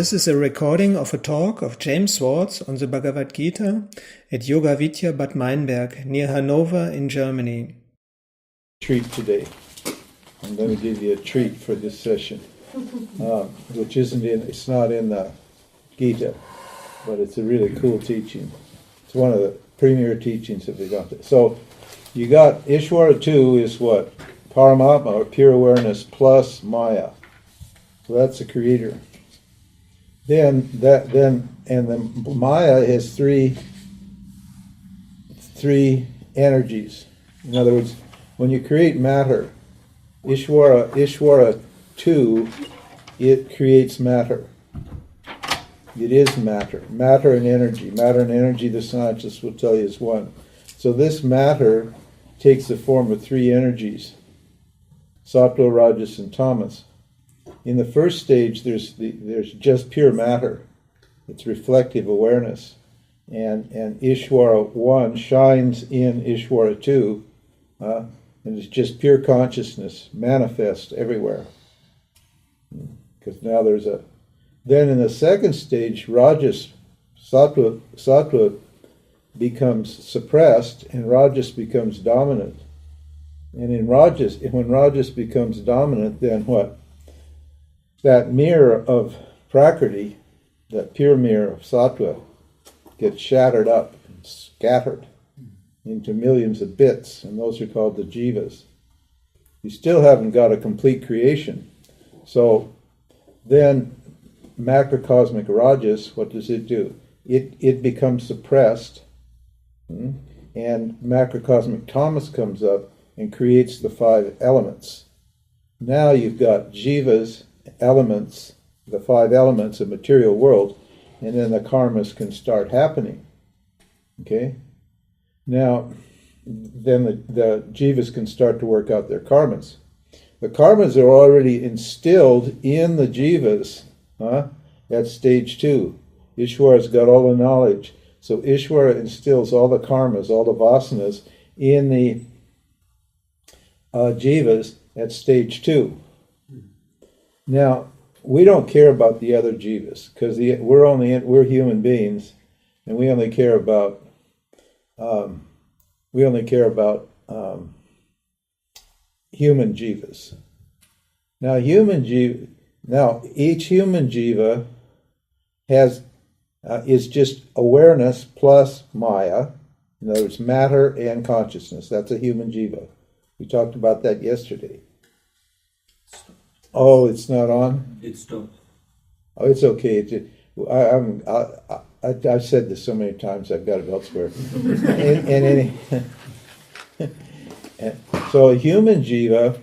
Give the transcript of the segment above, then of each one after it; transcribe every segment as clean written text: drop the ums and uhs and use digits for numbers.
This is a recording of a talk of James Swartz on the Bhagavad Gita at Yoga-Vidya Bad Meinberg near Hanover in Germany. Treat today. I'm going to give you a treat for this session, which it's not in the Gita, but it's a really cool teaching. It's one of the premier teachings of Vedanta. So you got Ishwara 2 is what? Paramatma, or pure awareness, plus Maya. So that's the creator. Then the Maya has three energies. In other words, when you create matter, Ishwara 2, it creates matter. It is matter. Matter and energy. Matter and energy, the scientists will tell you, is one. So this matter takes the form of three energies: Sattva, Rajas, and Tamas. In the first stage, there's just pure matter. It's reflective awareness. And Ishwara 1 shines in Ishwara 2, and it's just pure consciousness, manifest everywhere. Because now there's a... Then in the second stage, Rajas, Sattva becomes suppressed, and Rajas becomes dominant. And when Rajas becomes dominant, then what? That mirror of Prakriti, that pure mirror of Sattva, gets shattered up and scattered into millions of bits, and those are called the jivas. You still haven't got a complete creation. So then macrocosmic Rajas, what does it do? It becomes suppressed, and macrocosmic Tamas comes up and creates the 5 elements. Now you've got jivas, elements, the 5 elements of material world, and then the karmas can start happening. Okay? Now, then the jivas can start to work out their karmas. The karmas are already instilled in the jivas at stage 2. Ishwara's got all the knowledge. So Ishwara instills all the karmas, all the vasanas in the jivas at stage 2. Now, we don't care about the other jivas because we're human beings, and we only care about human jivas. Now, each human jiva is just awareness plus Maya. In other words, matter and consciousness. That's a human jiva. We talked about that yesterday. Oh, it's not on? It stopped. Oh, it's okay. I've said this so many times, I've got it elsewhere. So a human jiva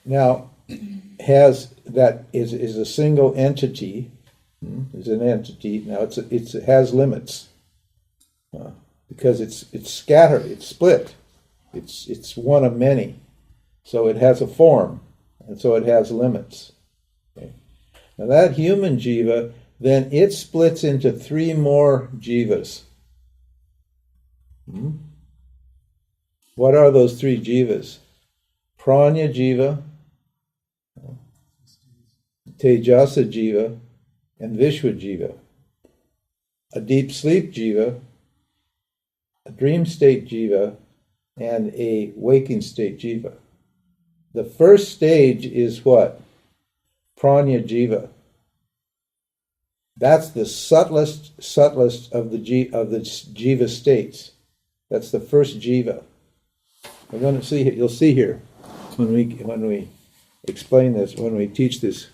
now is a single entity. Is an entity. Now it has limits because it's scattered, it's split. It's one of many. So it has a form, and so it has limits. Okay. Now that human jiva, then it splits into 3 more jivas. What are those 3 jivas? Pranya jiva, Tejasa jiva, and Vishwa jiva. A deep sleep jiva, a dream state jiva, and a waking state jiva. The first stage is what? Pranya jiva. That's the subtlest of the jiva states. That's the first jiva. We're going to see. You'll see here when we explain this, when we teach this.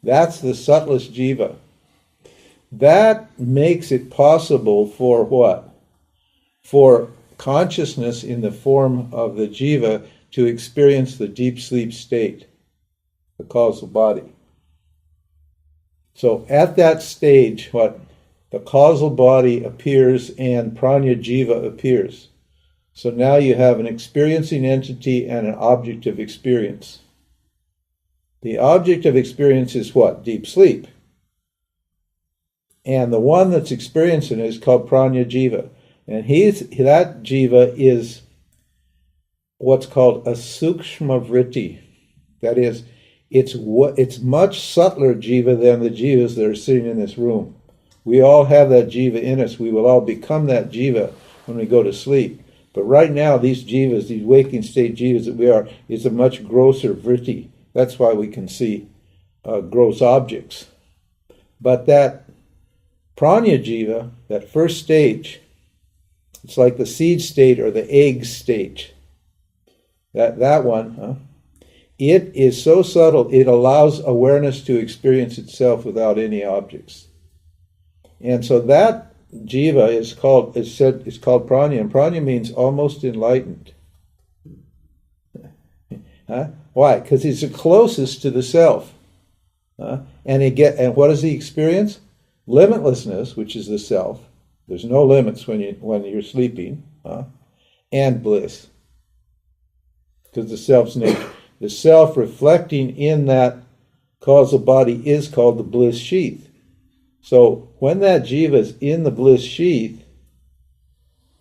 That's the subtlest jiva. That makes it possible for what? For consciousness in the form of the jiva to experience the deep sleep state, the causal body. So at that stage, what? The causal body appears and pranya jiva appears. So now you have an experiencing entity and an object of experience. The object of experience is what? Deep sleep. And the one that's experiencing it is called pranya jiva. And that jiva is what's called a sukshma vritti. That is, It's much subtler jiva than the jivas that are sitting in this room. We all have that jiva in us. We will all become that jiva when we go to sleep. But right now, these jivas, these waking state jivas that we are, is a much grosser vritti. That's why we can see gross objects. But that pranya jiva, that first stage, it's like the seed state or the egg stage. That one, it is so subtle, it allows awareness to experience itself without any objects. And so that jiva is called pranya, and pranya means almost enlightened. Why? Because he's the closest to the self. And what does he experience? Limitlessness, which is the self. There's no limits when you're sleeping, and bliss. Because the self's nature, the self reflecting in that causal body is called the bliss sheath. So when that jiva is in the bliss sheath,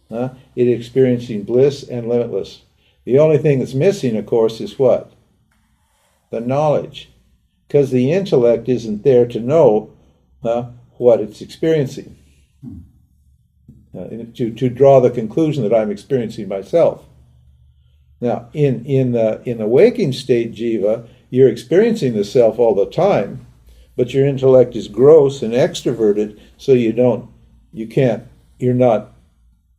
it is experiencing bliss and limitless. The only thing that's missing, of course, is what? The knowledge. Because the intellect isn't there to know what it's experiencing. To draw the conclusion that I'm experiencing myself. Now, in the waking state jiva, you're experiencing the self all the time, but your intellect is gross and extroverted, so you're not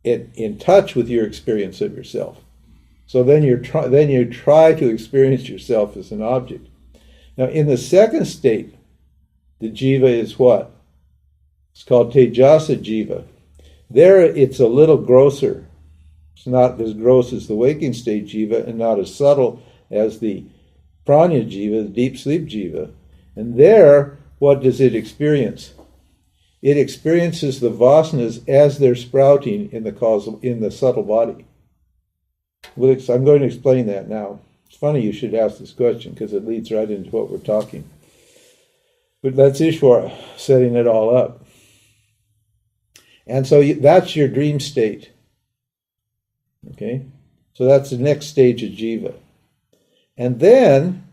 in touch with your experience of yourself. So then you try to experience yourself as an object. Now, in the second state, the jiva is what? It's called tejasa jiva. There, it's a little grosser. It's not as gross as the waking state jiva and not as subtle as the pranya jiva, the deep sleep jiva. And there, what does it experience? It experiences the vasanas as they're sprouting in the subtle body. Well, I'm going to explain that now. It's funny you should ask this question because it leads right into what we're talking. But that's Ishwara setting it all up. And so that's your dream state. Okay? So that's the next stage of jiva. And then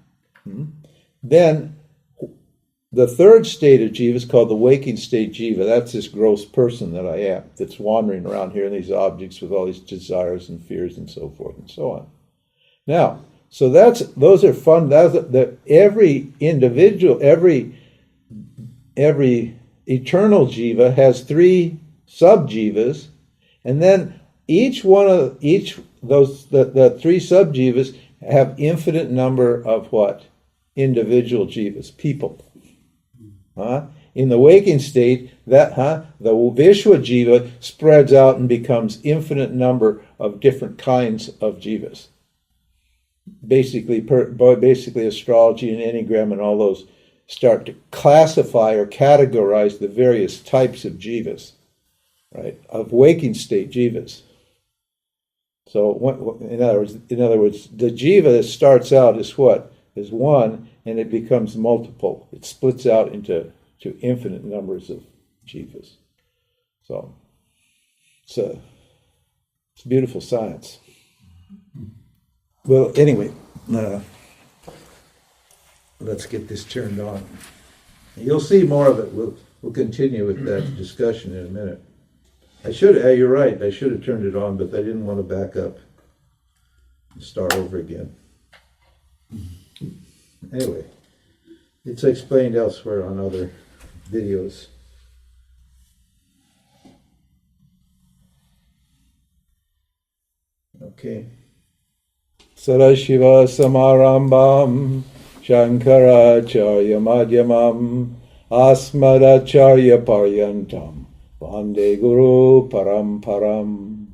the third state of jiva is called the waking state jiva. That's this gross person that I am, that's wandering around here in these objects with all these desires and fears and so forth and so on. Now, so those are fun. Every individual, every eternal jiva has three sub-jivas, and then the three sub-jivas have infinite number of what? Individual jivas, people. In the waking state, the Vishwa jiva spreads out and becomes infinite number of different kinds of jivas. Basically astrology and enneagram and all those start to classify or categorize the various types of jivas, right? Of waking state jivas. So, in other words, the jiva that starts out is what? Is one, and it becomes multiple. It splits out into infinite numbers of jivas. So, it's beautiful science. Well, anyway, let's get this turned on. You'll see more of it. We'll continue with that discussion in a minute. You're right, I should have turned it on, but I didn't want to back up and start over again. Anyway, it's explained elsewhere on other videos. Okay. Sadashiva Samarambam Shankaracharya Madhyamam Asmadacharya Paryantam Vande Guru Paramparam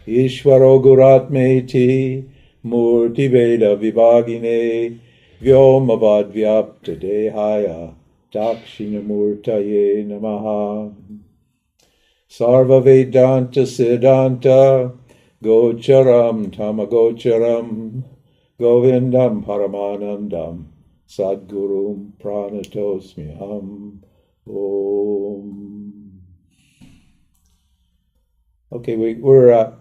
Ishwaro Guratmeti Murti Veda Vibhagine Vyomavad Vyapta Dehaya Dakshinamurtaye Namaha Sarva Vedanta Siddhanta Gocharam Tamagocharam Govindam Paramanandam Sadgurum Pranatosmiham Om. Okay, we're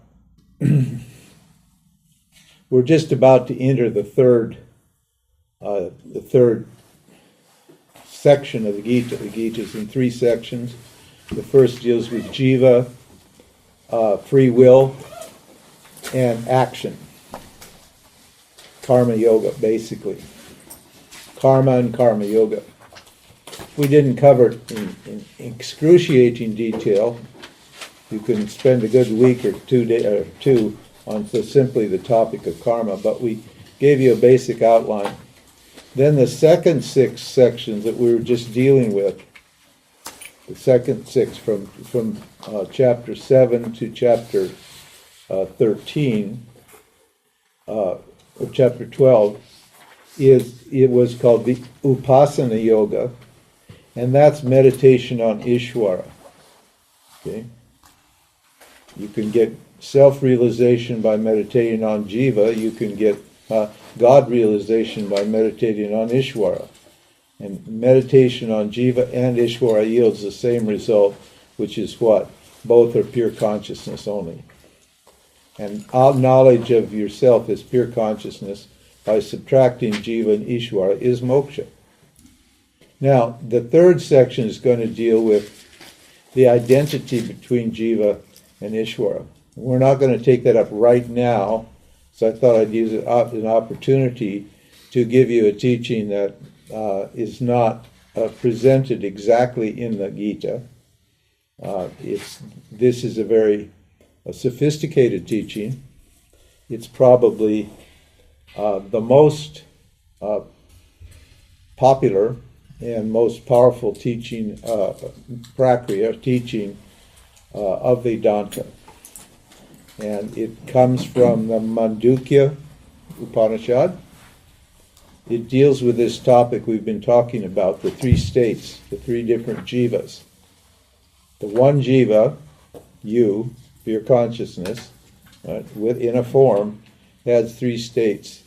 we're just about to enter the third the third section of the Gita. The Gita is in 3 sections. The first deals with jiva, free will, and action. Karma yoga, basically. Karma and karma yoga. We didn't cover it in excruciating detail. You can spend a good week or two on simply the topic of karma, but we gave you a basic outline. Then the second 6 sections that we were just dealing with, the second 6 from chapter 7 to chapter 13, or chapter 12, it was called the Upasana Yoga, and that's meditation on Ishwara. Okay? You can get self-realization by meditating on jiva. You can get God realization by meditating on Ishwara. And meditation on jiva and Ishwara yields the same result, which is what? Both are pure consciousness only. And our knowledge of yourself as pure consciousness by subtracting jiva and Ishwara is moksha. Now, the third section is going to deal with the identity between jiva and Ishwara. We're not going to take that up right now, so I thought I'd use it as an opportunity to give you a teaching that is not presented exactly in the Gita. This is a very sophisticated teaching. It's probably the most popular and most powerful teaching, prakriya, teaching of Vedanta. And it comes from the Mandukya Upanishad. It deals with this topic we've been talking about, the 3 states, the 3 different jivas. The one jiva, you, pure consciousness, within a form, has 3 states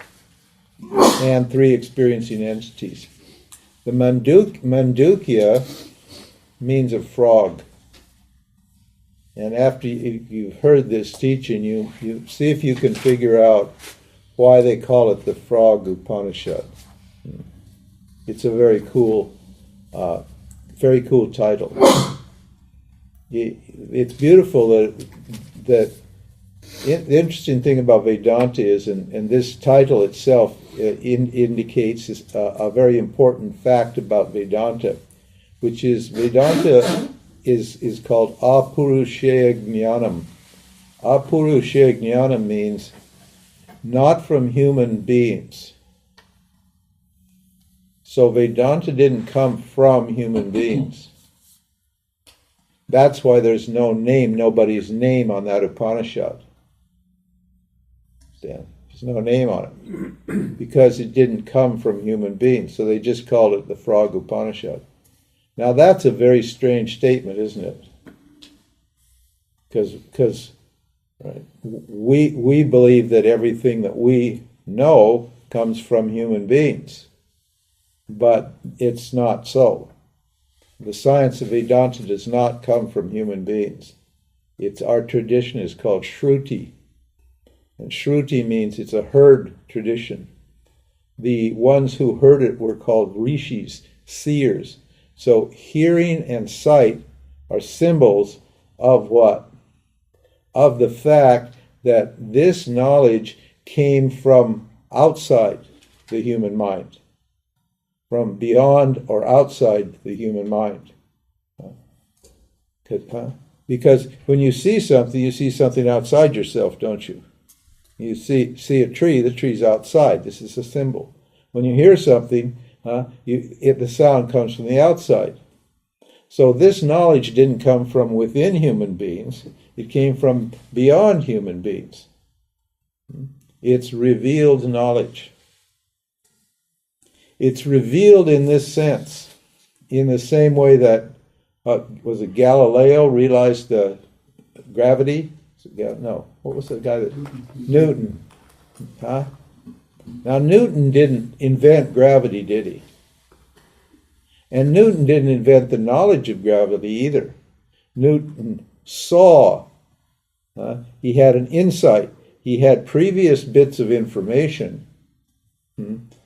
and 3 experiencing entities. The Mandukya means a frog. And after you've heard this teaching, you see if you can figure out why they call it the Frog Upanishad. It's a very cool title. It's beautiful that the interesting thing about Vedanta is, and this title itself indicates a very important fact about Vedanta, which is Vedanta is called apurusheya jnanam. Apurusheya jnanam means not from human beings. So Vedanta didn't come from human beings. That's why there's no name, nobody's name on that Upanishad. There's no name on it. Because it didn't come from human beings. So they just called it the Frog Upanishad. Now that's a very strange statement, isn't it? Because right, we believe that everything that we know comes from human beings. But it's not so. The science of Vedanta does not come from human beings. Our tradition is called Shruti. And Shruti means it's a heard tradition. The ones who heard it were called rishis, seers. So hearing and sight are symbols of what? Of the fact that this knowledge came from outside the human mind. From beyond or outside the human mind. Because when you see something outside yourself, don't you? You see a tree, the tree's outside. This is a symbol. When you hear something, the sound comes from the outside. So this knowledge didn't come from within human beings. It came from beyond human beings. It's revealed knowledge. It's revealed in this sense, in the same way that, was it Galileo realized the gravity? No, what was the guy that? Newton. Huh? Now Newton didn't invent gravity, did he? And Newton didn't invent the knowledge of gravity either. Newton saw. He had an insight. He had previous bits of information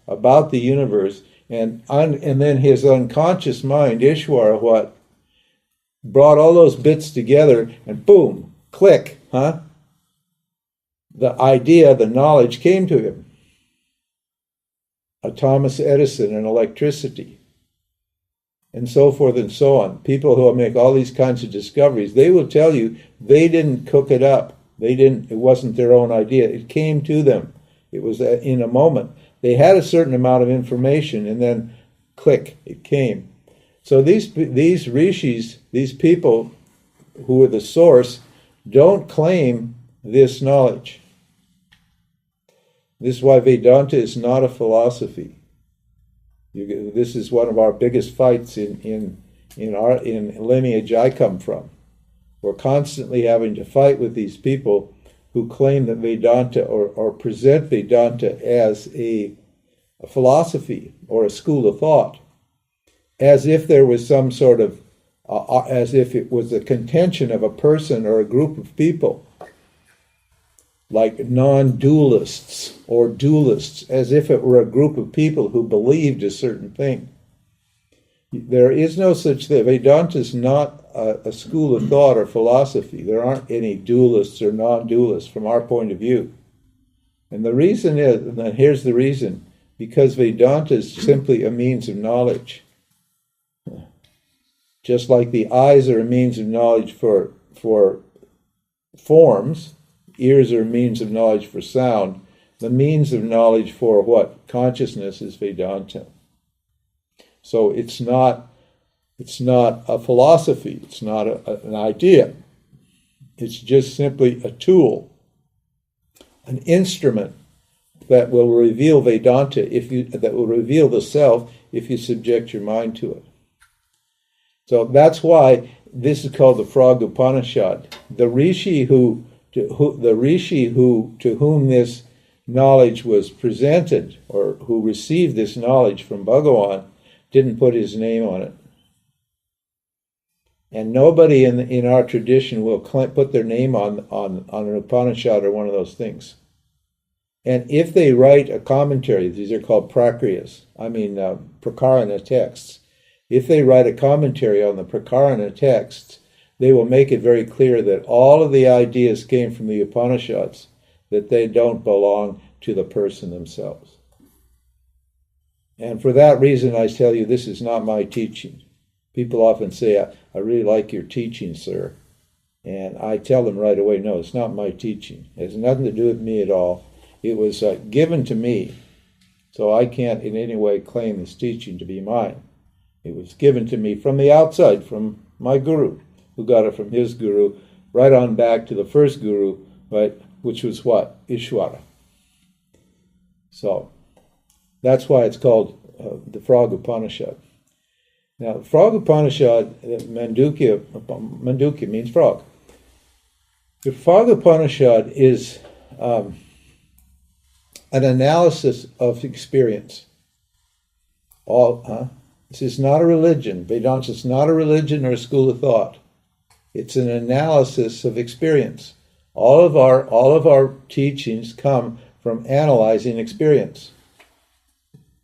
about the universe, And then his unconscious mind, Ishwara, what? Brought all those bits together and boom, click, huh? The idea, the knowledge came to him. A Thomas Edison and electricity, and so forth and so on. People who make all these kinds of discoveries, they will tell you they didn't cook it up. It wasn't their own idea. It came to them. It was in a moment. They had a certain amount of information, and then click, it came. So these rishis, these people who are the source, don't claim this knowledge. This is why Vedanta is not a philosophy. This is one of our biggest fights in lineage I come from. We're constantly having to fight with these people who claim that Vedanta or present Vedanta as a philosophy or a school of thought, as if there was some sort of, as if it was a contention of a person or a group of people, like non-dualists or dualists, as if it were a group of people who believed a certain thing. There is no such thing. Vedanta is not a school of thought or philosophy. There aren't any dualists or non-dualists from our point of view. And the reason is, and here's the reason, because Vedanta is simply a means of knowledge. Just like the eyes are a means of knowledge for forms, ears are a means of knowledge for sound, the means of knowledge for what? Consciousness is Vedanta. So it's not a philosophy, it's not an idea. It's just simply a tool, an instrument that will reveal Vedanta, that will reveal the self if you subject your mind to it. So that's why this is called the Frog Upanishad. The rishi to whom this knowledge was presented, or who received this knowledge from Bhagavan, didn't put his name on it. And nobody in our tradition will put their name on an Upanishad or one of those things. And if they write a commentary, these are called prakarana texts. If they write a commentary on the prakarana texts, they will make it very clear that all of the ideas came from the Upanishads, that they don't belong to the person themselves. And for that reason, I tell you, this is not my teaching. People often say, I really like your teaching, sir. And I tell them right away, no, it's not my teaching. It has nothing to do with me at all. It was given to me, so I can't in any way claim this teaching to be mine. It was given to me from the outside, from my guru, who got it from his guru, right on back to the first guru, right, which was what? Ishwara. So that's why it's called the Frog Upanishad. Now, the Frog Upanishad, Mandukya means frog. The Frog Upanishad is an analysis of experience. This is not a religion. Vedanta is not a religion or a school of thought. It's an analysis of experience. All of our teachings come from analyzing experience,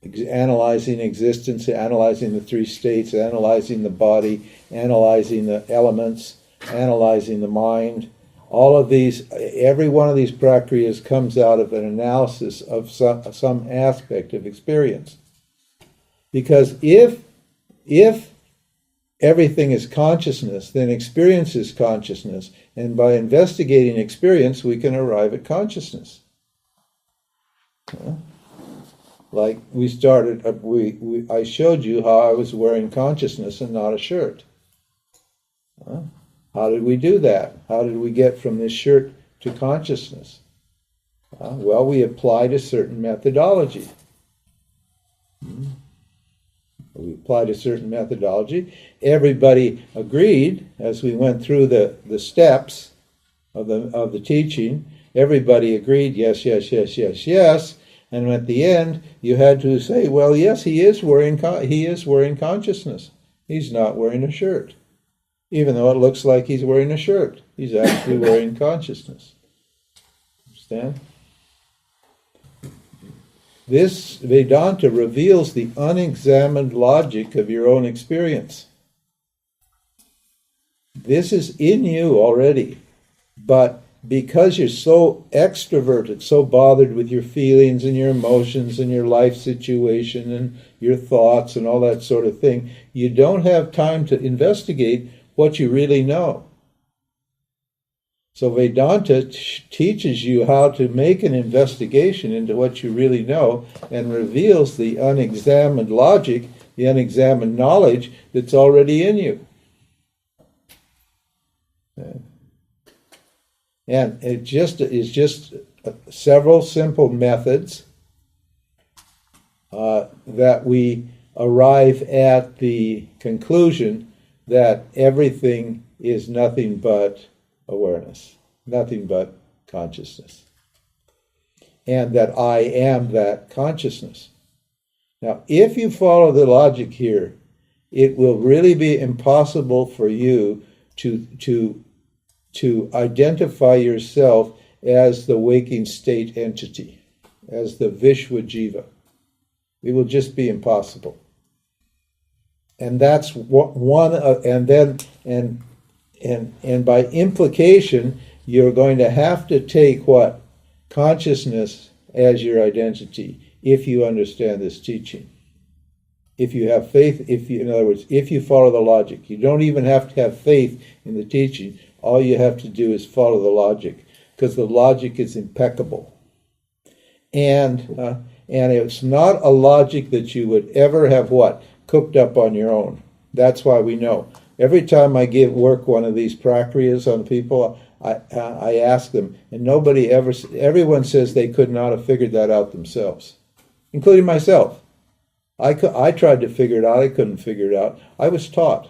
analyzing existence, analyzing the three states, analyzing the body, analyzing the elements, analyzing the mind. All of these, every one of these prakriyas comes out of an analysis of some aspect of experience. Because if everything is consciousness, then experience is consciousness, and by investigating experience, we can arrive at consciousness. Like we started, I showed you how I was wearing consciousness and not a shirt. How did we do that? How did we get from this shirt to consciousness? Well, we applied a certain methodology. We applied a certain methodology. Everybody agreed as we went through the steps of the teaching. Everybody agreed, yes, yes, yes, yes, yes. And at the end, you had to say, well, yes, he is wearing consciousness. He's not wearing a shirt. Even though it looks like he's wearing a shirt, he's actually wearing consciousness. Understand? This Vedanta reveals the unexamined logic of your own experience. This is in you already, but because you're so extroverted, so bothered with your feelings and your emotions and your life situation and your thoughts and all that sort of thing, you don't have time to investigate what you really know. So Vedanta teaches you how to make an investigation into what you really know and reveals the unexamined logic, the unexamined knowledge that's already in you. And it is just several simple methods that we arrive at the conclusion that everything is nothing but awareness, nothing but consciousness, and that I am that consciousness. Now, if you follow the logic here, it will really be impossible for you to identify yourself as the waking state entity, as the Vishwa Jiva. It will just be impossible. And that's one, and by implication, you're going to have to take what? Consciousness as your identity, if you understand this teaching. If you have faith, in other words, if you follow the logic, you don't even have to have faith in the teaching. All you have to do is follow the logic, because the logic is impeccable. And it's not a logic that you would ever have what? Cooked up on your own. That's why we know. Every time I work one of these prakriyas on people, I ask them, and everyone says they could not have figured that out themselves, including myself. I tried to figure it out. I couldn't figure it out. I was taught.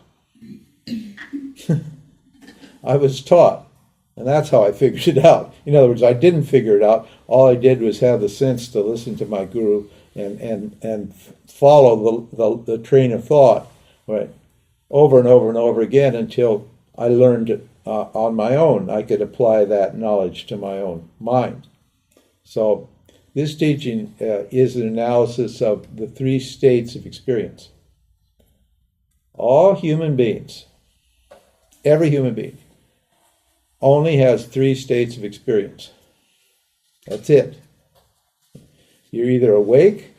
I was taught, and that's how I figured it out. In other words, I didn't figure it out. All I did was have the sense to listen to my guru and follow the train of thought, right, over and over and over again until I learned it on my own. I could apply that knowledge to my own mind. So this teaching is an analysis of the three states of experience. All human beings, every human being, only has three states of experience. That's it. You're either awake,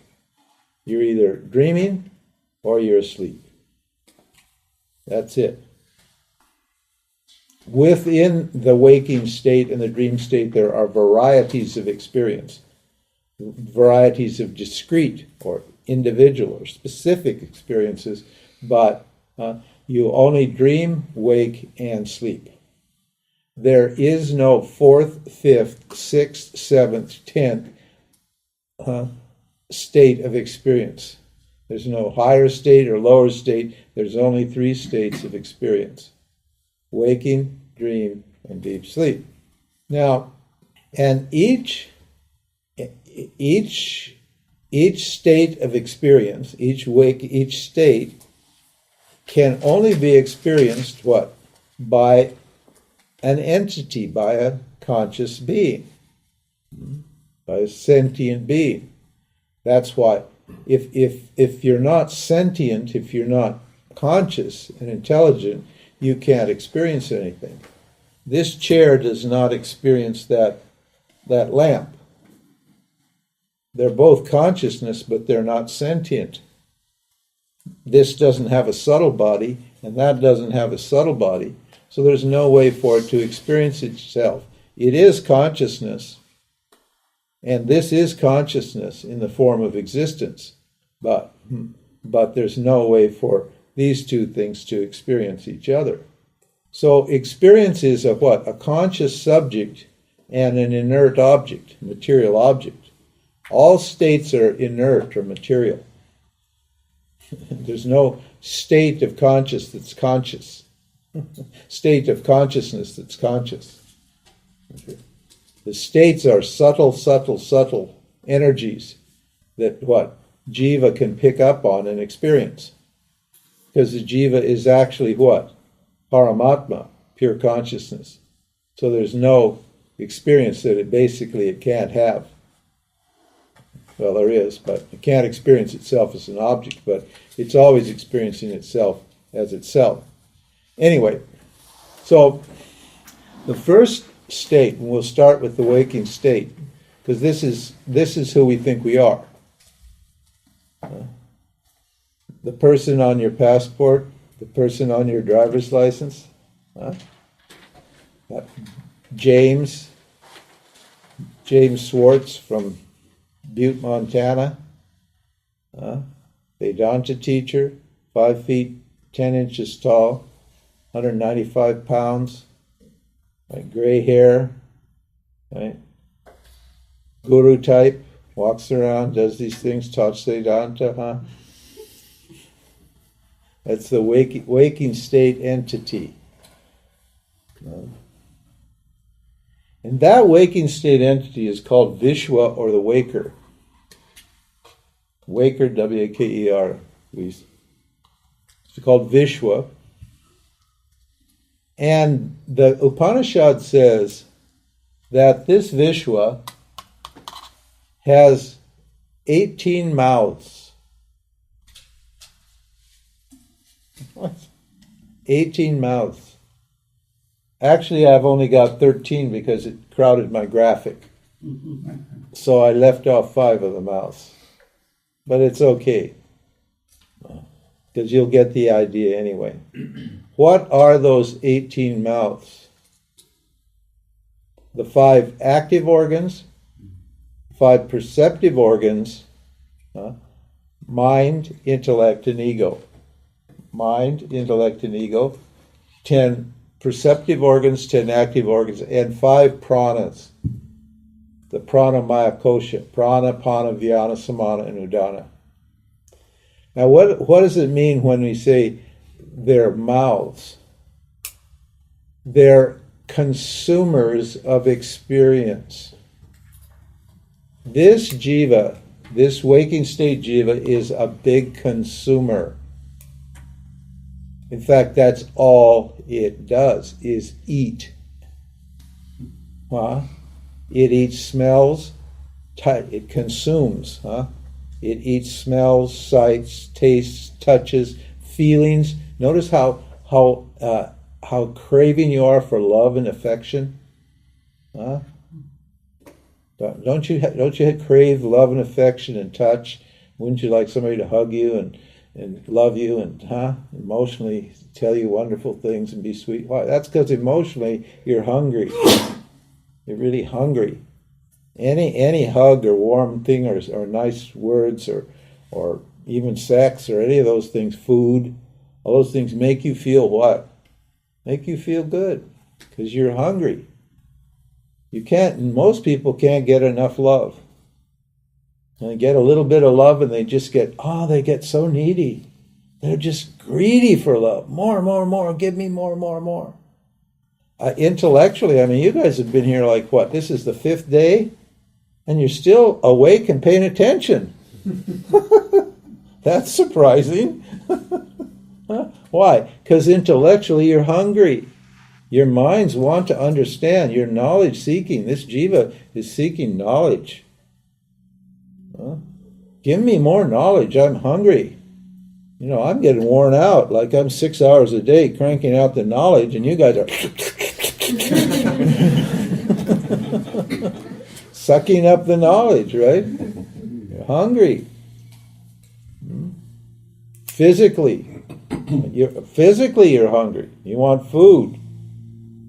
you're either dreaming, or you're asleep. That's it. Within the waking state and the dream state, there are varieties of experience, varieties of discrete or individual or specific experiences, but you only dream, wake, and sleep. There is no fourth, fifth, sixth, seventh, 10th state of experience. There's no higher state or lower state. There's only three states of experience: waking, dream, and deep sleep. Now, and each state of experience, each state can only be experienced what? By an entity, by a conscious being, by a sentient being. That's why if you're not sentient, if you're not conscious and intelligent, you can't experience anything. This chair does not experience that lamp. They're both consciousness, but they're not sentient. This doesn't have a subtle body, and that doesn't have a subtle body. So there's no way for it to experience itself. It is consciousness, and this is consciousness in the form of existence. But there's no way for these two things to experience each other. So experience is a what? A conscious subject and an inert object, material object. All states are inert or material. There's no state of conscious that's conscious. State of consciousness that's conscious. Okay. The states are subtle energies that what? Jiva can pick up on and experience. Because the jiva is actually what? Paramatma, pure consciousness. So there's no experience that it can't have. Well, there is, but it can't experience itself as an object, but it's always experiencing itself as itself. Anyway, so the first state, and we'll start with the waking state, because this is who we think we are. The person on your passport, the person on your driver's license, James Swartz from Butte, Montana, Vedanta-teacher, 5 feet 10 inches tall, 195 pounds, right, gray hair, right, guru type, walks around, does these things, taught Vedanta, That's the waking state entity. And that waking state entity is called Vishwa, or the waker. Waker, W-A-K-E-R. It's called Vishwa. And the Upanishad says that this Vishwa has 18 mouths. What? 18 mouths. Actually, I've only got 13 because it crowded my graphic. So I left off 5 of the mouths. But it's okay, because you'll get the idea anyway. What are those 18 mouths? The 5 active organs, 5 perceptive organs, mind, intellect, and ego. Mind, intellect, and ego. 10 perceptive organs, 10 active organs, and 5 pranas. The prana maya kosha, prana, pana, vyana, samana, and udana. Now what does it mean when we say their mouths? They're consumers of experience. This jiva, this waking state jiva, is a big consumer. In fact, that's all it does, is eat. It eats smells, it consumes. It eats smells, sights, tastes, touches, feelings. Notice how craving you are for love and affection. Don't you crave love and affection and touch? Wouldn't you like somebody to hug you and love you and emotionally tell you wonderful things and be sweet? Why? That's because emotionally you're hungry. You're really hungry. Any hug or warm thing or nice words or even sex or any of those things, food, all those things make you feel what? Make you feel good because you're hungry. Most people can't get enough love. And they get a little bit of love and they just get so needy. They're just greedy for love. More, give me more. Intellectually, you guys have been here like what? This is the 5th day? And you're still awake and paying attention. That's surprising. Why? Because intellectually you're hungry. Your minds want to understand. You're knowledge seeking. This jiva is seeking knowledge. Give me more knowledge. I'm hungry. I'm getting worn out. Like I'm 6 hours a day cranking out the knowledge, and you guys are sucking up the knowledge, right? You're hungry. Physically you're hungry. You want food.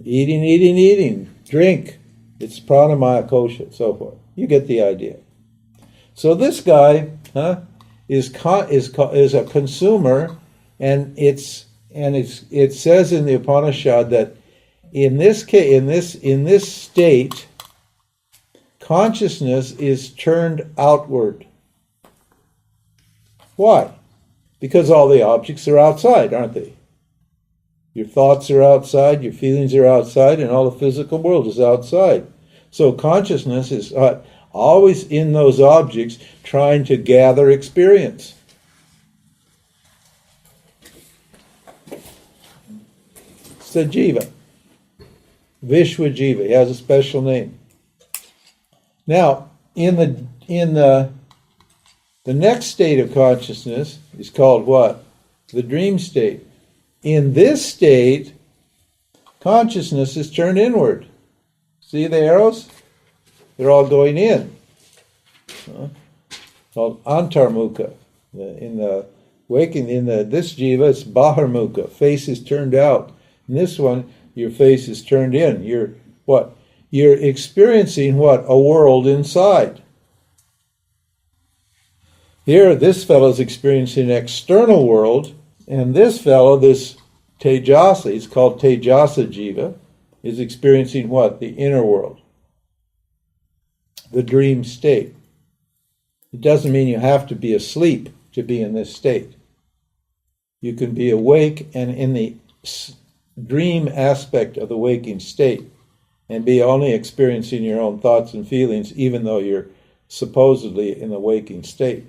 Eating. Drink. It's pranamaya kosha, so forth. You get the idea. So this guy is a consumer, and it says in the Upanishad that in this state, consciousness is turned outward. Why? Because all the objects are outside, aren't they? Your thoughts are outside, your feelings are outside, and all the physical world is outside. So consciousness is always in those objects trying to gather experience. It's the jiva. Vishwa jiva. He has a special name. Now, in the The next state of consciousness is called what? The dream state. In this state, consciousness is turned inward. See the arrows? They're all going in. Called antarmukha. In the waking, this jiva, it's baharmukha. Face is turned out. In this one, your face is turned in. You're what? You're experiencing what? A world inside. Here, this fellow's experiencing an external world, and this fellow, this Tejasa, he's called Tejasa Jiva, is experiencing what? The inner world. The dream state. It doesn't mean you have to be asleep to be in this state. You can be awake and in the dream aspect of the waking state and be only experiencing your own thoughts and feelings even though you're supposedly in the waking state.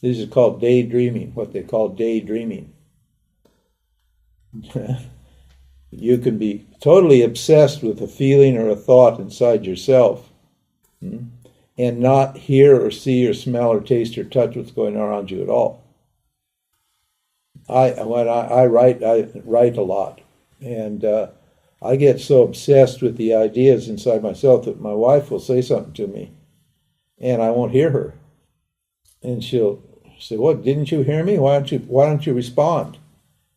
This is called daydreaming, what they call daydreaming. You can be totally obsessed with a feeling or a thought inside yourself and not hear or see or smell or taste or touch what's going on around you at all. When I write a lot, and I get so obsessed with the ideas inside myself that my wife will say something to me, and I won't hear her, and she'll say, "What? Didn't you hear me? Why don't you respond?"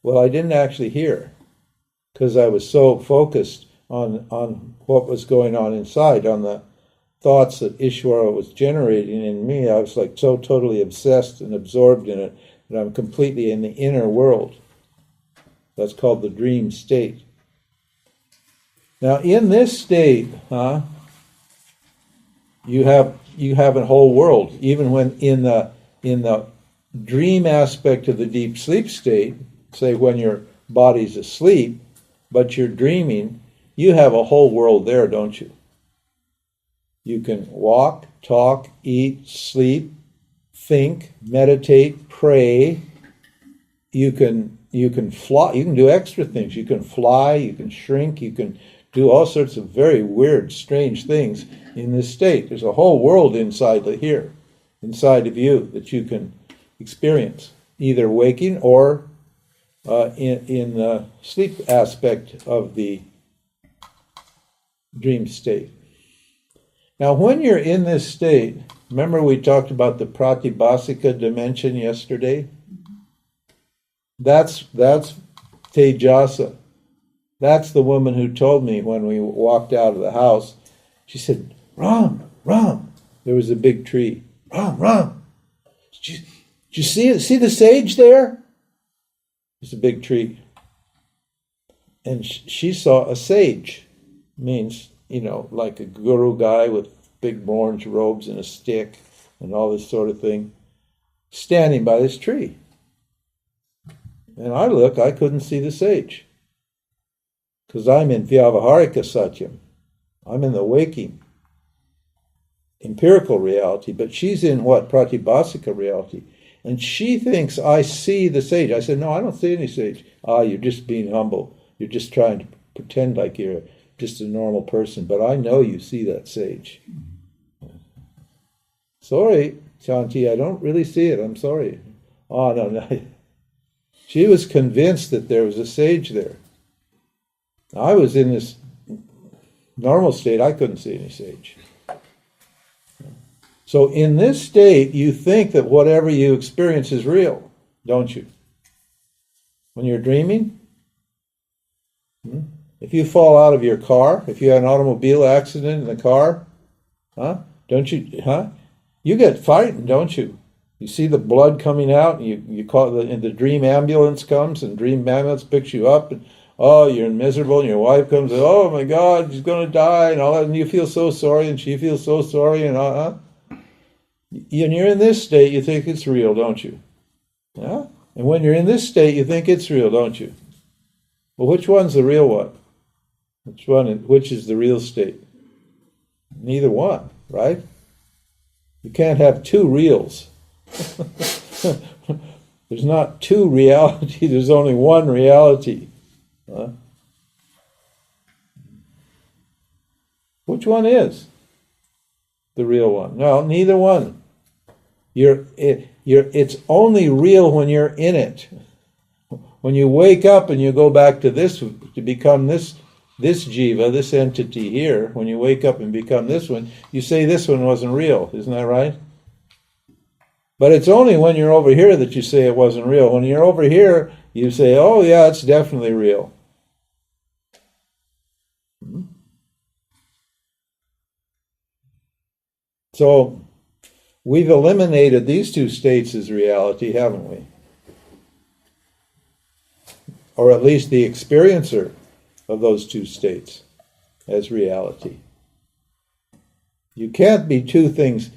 Well, I didn't actually hear, because I was so focused on what was going on inside, on the thoughts that Ishwara was generating in me. I was like so totally obsessed and absorbed in it that I'm completely in the inner world. That's called the dream state. Now, in this state, you have a whole world. Even when in the dream aspect of the deep sleep state, say when your body's asleep, but you're dreaming, you have a whole world there, don't you? You can walk, talk, eat, sleep, think, meditate, pray. You can fly. You can do extra things. You can fly. You can shrink. You can do all sorts of very weird, strange things in this state. There's a whole world inside of you that you can experience, either waking or in the sleep aspect of the dream state. Now, when you're in this state, remember we talked about the pratibhasika dimension yesterday? That's Tejasa. That's the woman who told me when we walked out of the house. She said, "Ram, Ram." There was a big tree. "Ram, Ram. Did you see it? See the sage there?" It's a big tree. And she saw a sage. Means, like a guru guy with big orange robes and a stick and all this sort of thing, standing by this tree. And I couldn't see the sage. Because I'm in Vyavaharika Satyam. I'm in the waking, empirical reality, but she's in what? Pratibhasika reality. And she thinks I see the sage. I said, "No, I don't see any sage." "You're just being humble. You're just trying to pretend like you're just a normal person, but I know you see that sage." "Sorry, Shanti, I don't really see it. I'm sorry." "Oh, no." She was convinced that there was a sage there. I was in this normal state. I couldn't see any sage. So in this state, you think that whatever you experience is real, don't you? When you're dreaming, if you fall out of your car, if you have an automobile accident in the car, don't you? You get frightened, don't you? You see the blood coming out, and you call it, and the dream ambulance comes, and dream ambulance picks you up, and you're miserable, and your wife comes, and "Oh my God, she's going to die," and all that, and you feel so sorry, and she feels so sorry, and And you're in this state, you think it's real, don't you? Yeah? And when you're in this state, you think it's real, don't you? Well, which one's the real one? Which is the real state? Neither one, right? You can't have two reals. There's not two reality, there's only one reality. Which one is the real one? No, neither one. It's only real when you're in it. When you wake up and you go back to this, to become this jiva, this entity here, when you wake up and become this one, you say this one wasn't real. Isn't that right? But it's only when you're over here that you say it wasn't real. When you're over here, you say, oh yeah, it's definitely real. So we've eliminated these two states as reality, haven't we? Or at least the experiencer of those two states as reality. You can't be two things,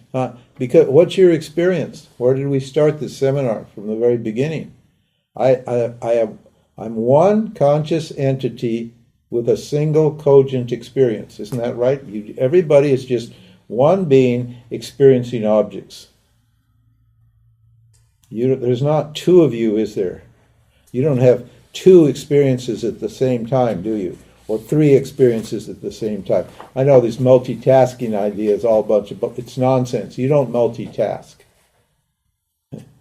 because what's your experience? Where did we start this seminar? From the very beginning. I'm one conscious entity with a single cogent experience. Isn't that right? Everybody is just one being experiencing objects. There's not two of you, is there? You don't have two experiences at the same time, do you? Or three experiences at the same time. I know this multitasking idea is all a bunch of, it's nonsense. You don't multitask.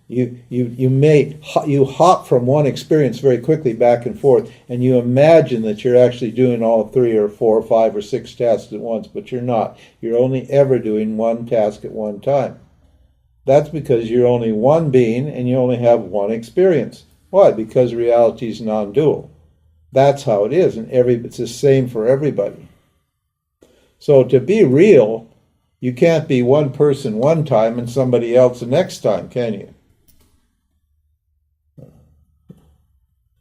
You hop from one experience very quickly back and forth, and you imagine that you're actually doing all 3 or 4 or 5 or 6 tasks at once, but you're not. You're only ever doing one task at one time. That's because you're only one being and you only have one experience. Why? Because reality is non-dual. That's how it is, and it's the same for everybody. So to be real, you can't be one person one time and somebody else the next time, can you?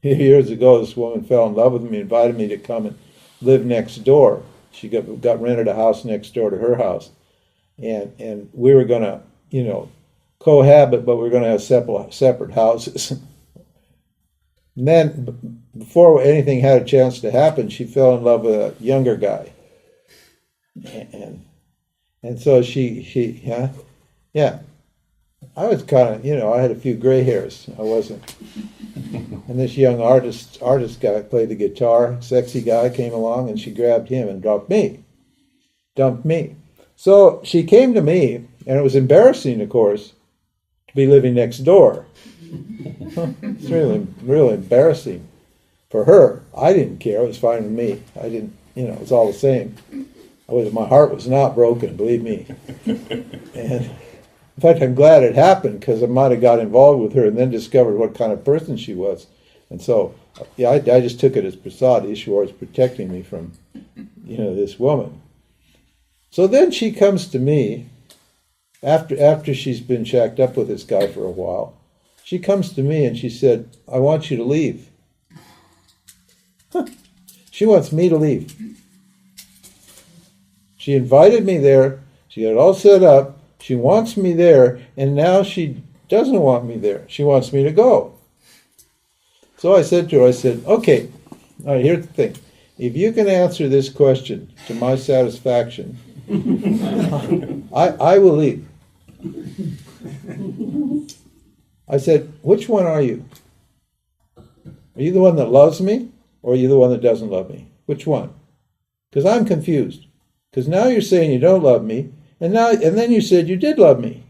Years ago, this woman fell in love with me, invited me to come and live next door. She got rented a house next door to her house, and we were going to, cohabit, but we were going to have separate houses. And then, before anything had a chance to happen, she fell in love with a younger guy, and so I was kind of, I had a few gray hairs. I wasn't. And this young artist guy played the guitar, sexy guy came along, and she grabbed him and dumped me. So she came to me, and it was embarrassing, of course, to be living next door. It's really, really embarrassing for her. I didn't care. It was fine with me. I didn't, it was all the same. My heart was not broken, believe me. And in fact, I'm glad it happened, because I might have got involved with her and then discovered what kind of person she was. And so, I just took it as prasad. Ishwara was protecting me from, this woman. So then she comes to me, after she's been shacked up with this guy for a while. She comes to me and she said, I want you to leave. She wants me to leave. She invited me there. She got it all set up. She wants me there, and now she doesn't want me there. She wants me to go. So I said to her, okay, all right, here's the thing. If you can answer this question to my satisfaction, I will leave. I said, which one are you? Are you the one that loves me, or are you the one that doesn't love me? Which one? Because I'm confused. Because now you're saying you don't love me, and then you said you did love me.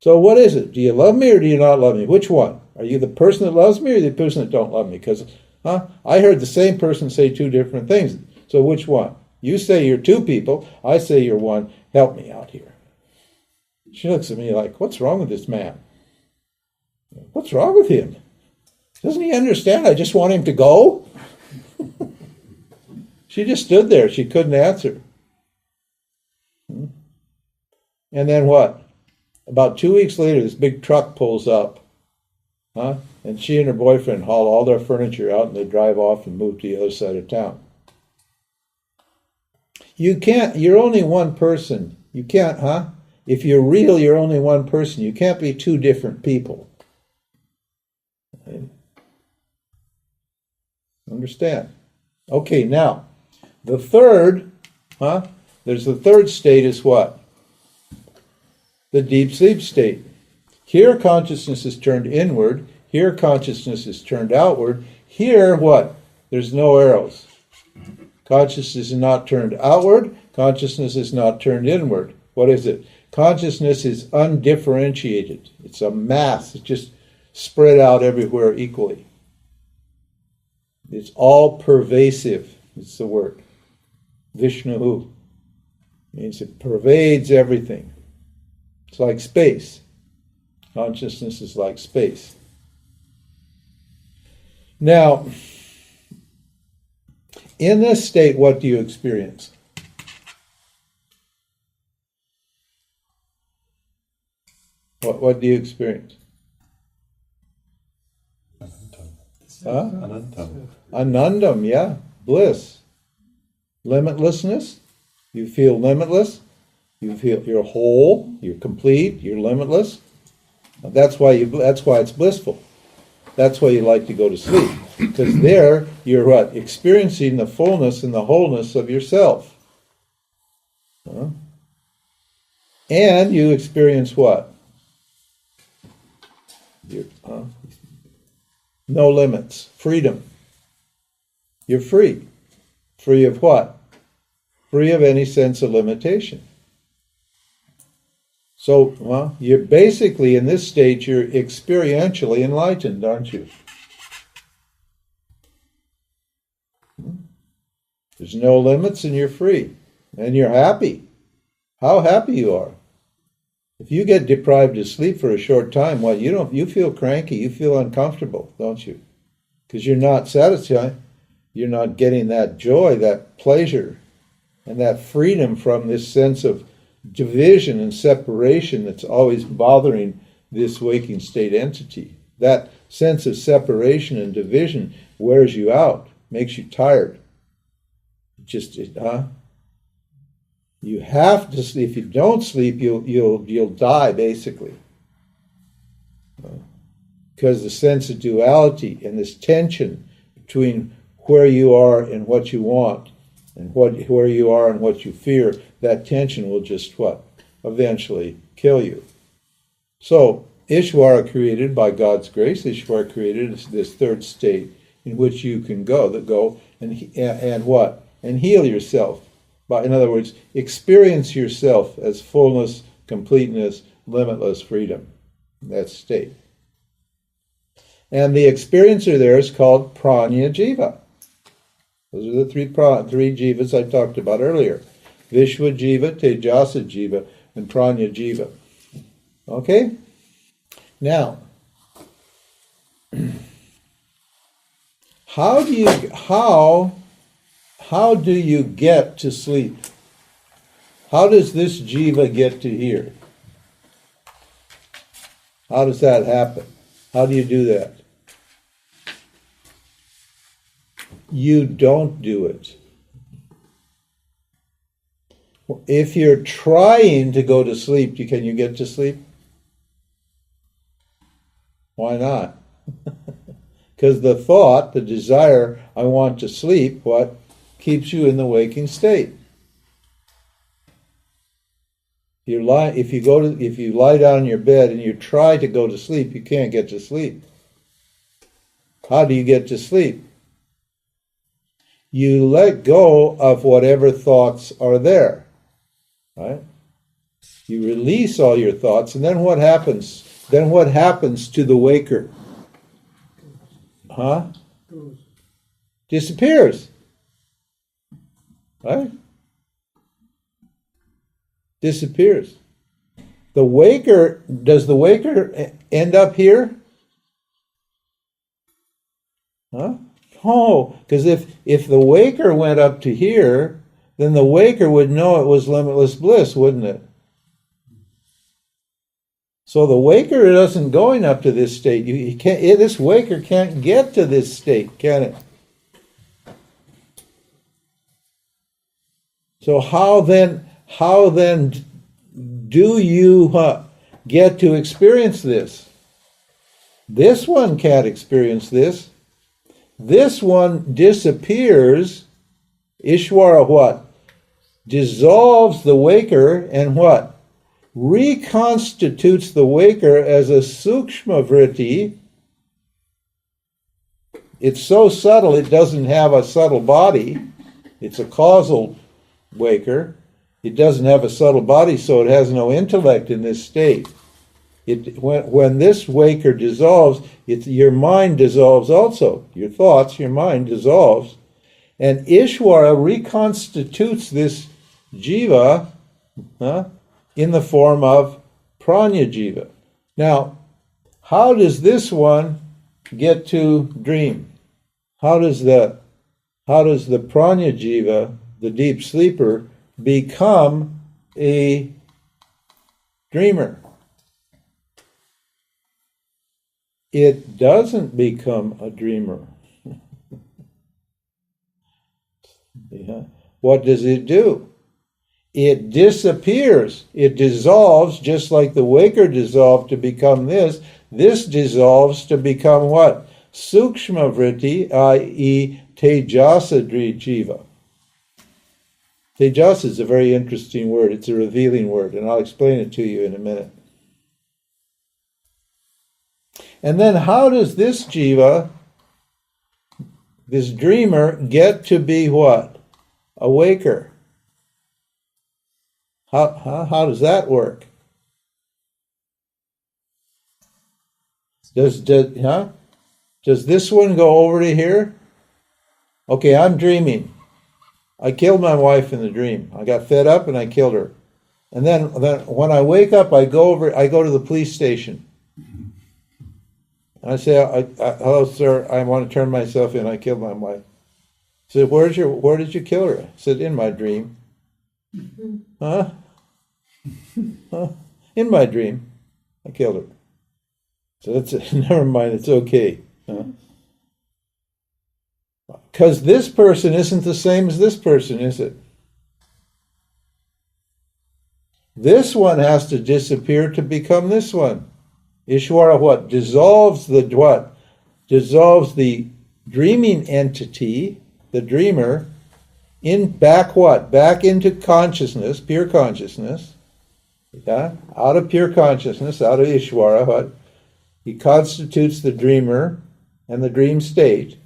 So what is it? Do you love me or do you not love me? Which one? Are you the person that loves me or the person that don't love me? Because I heard the same person say two different things. So which one? You say you're two people. I say you're one. Help me out here. She looks at me like, what's wrong with this man? What's wrong with him? Doesn't he understand? I just want him to go? She just stood there. She couldn't answer. And then what? About 2 weeks later, this big truck pulls up. And she and her boyfriend haul all their furniture out and they drive off and move to the other side of town. You're only one person. You can't, If you're real, you're only one person. You can't be two different people. Understand? Okay, now, the third, there's the third state is what? The deep sleep state. Here consciousness is turned inward. Here consciousness is turned outward. Here what? There's no arrows. Consciousness is not turned outward. Consciousness is not turned inward. What is it? Consciousness is undifferentiated. It's a mass. It's just spread out everywhere equally. It's all pervasive, is the word. Vishnu means it pervades everything. It's like space. Consciousness is like space. Now, in this state, what do you experience? What do you experience? Huh? Anandam. Anandam, yeah. Bliss. Limitlessness. You feel limitless. You feel you're whole, you're complete, you're limitless. That's why it's blissful. That's why you like to go to sleep. Because there you're what? Experiencing the fullness and the wholeness of yourself. Huh? And you experience what? No limits. Freedom. You're free. Free of what? Free of any sense of limitation. So, well, you're basically, in this state, you're experientially enlightened, aren't you? There's no limits and you're free. And you're happy. How happy you are. If you get deprived of sleep for a short time, well, you feel cranky, you feel uncomfortable, don't you? Because you're not satisfied. You're not getting that joy, that pleasure, and that freedom from this sense of division and separation that's always bothering this waking state entity. That sense of separation and division wears you out, makes you tired. You have to sleep. If you don't sleep, you'll die, basically. Because the sense of duality and this tension between where you are and what you want, and where you are and what you fear, that tension will just what? Eventually kill you. So, Ishwara created, by God's grace, Ishwara created this third state in which you can go and what? And heal yourself. In other words, experience yourself as fullness, completeness, limitless freedom. That state. And the experiencer there is called Pranya Jiva. Those are the three jivas I talked about earlier. Vishwa Jiva, Tejasa Jiva, and Pranya Jiva. Okay? Now, how do you get to sleep? How does this jiva get to here? How does that happen? How do you do that? You don't do it. If you're trying to go to sleep, can you get to sleep? Why not? Because the thought, the desire, I want to sleep, what? Keeps you in the waking state. If you lie down in your bed and you try to go to sleep, you can't get to sleep. How do you get to sleep? You let go of whatever thoughts are there, right? You release all your thoughts, and then what happens? Then what happens to the waker? Disappears. Right? Disappears. Does the waker end up here? No, because if the waker went up to here, then the waker would know it was limitless bliss, wouldn't it? So the waker isn't going up to this state. This waker can't get to this state, can it? So how then do you get to experience this? This one can't experience this. This one disappears. Ishwara what? Dissolves the waker and what? Reconstitutes the waker as a sukshma vritti. It's so subtle it doesn't have a subtle body. It's a causal waker. It doesn't have a subtle body, so it has no intellect in this state. When this waker dissolves, your mind dissolves also. Your thoughts, your mind dissolves. And Ishwara reconstitutes this jiva in the form of pranya jiva. Now, how does this one get to dream? How does the pranya jiva, the deep sleeper, become a dreamer? It doesn't become a dreamer. Yeah. What does it do? It disappears. It dissolves, just like the waker dissolved to become this. This dissolves to become what? Sukshma vritti, i.e. tejasa jiva. Tejasa is a very interesting word. It's a revealing word, and I'll explain it to you in a minute. And then how does this jiva, this dreamer, get to be what? A waker. How does that work? Does this one go over to here? Okay, I'm dreaming. I killed my wife in the dream. I got fed up and I killed her. And then when I wake up, I go to the police station. And I say, hello, sir, I want to turn myself in. I killed my wife. He said, where did you kill her? I said, in my dream. Huh? In my dream, I killed her. So that's it. Never mind, it's okay. Because this person isn't the same as this person, is it? This one has to disappear to become this one. Ishwara what? Dissolves the what? Dissolves the dreaming entity, the dreamer, back what? Back into consciousness, pure consciousness. Yeah? Out of pure consciousness, out of Ishwara, what? He constitutes the dreamer and the dream state,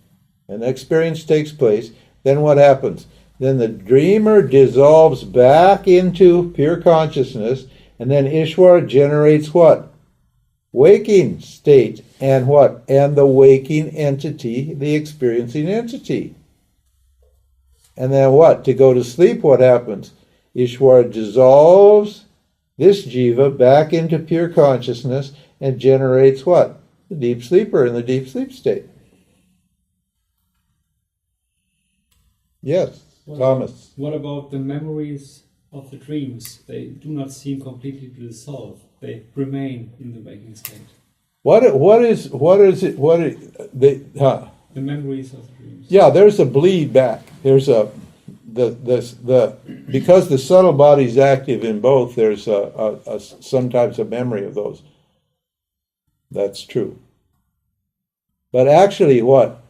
and the experience takes place. Then what happens? Then the dreamer dissolves back into pure consciousness, and then Ishwara generates what? Waking state. And what? And the waking entity, the experiencing entity. And then what? To go to sleep, what happens? Ishwara dissolves this jiva back into pure consciousness and generates what? The deep sleeper in the deep sleep state. Yes, Thomas. What about the memories of the dreams? They do not seem completely to dissolve. They remain in the waking state. The memories of the dreams. Yeah, there's a bleed back. There's because the subtle body is active in both. There's sometimes a memory of those. That's true. But actually, what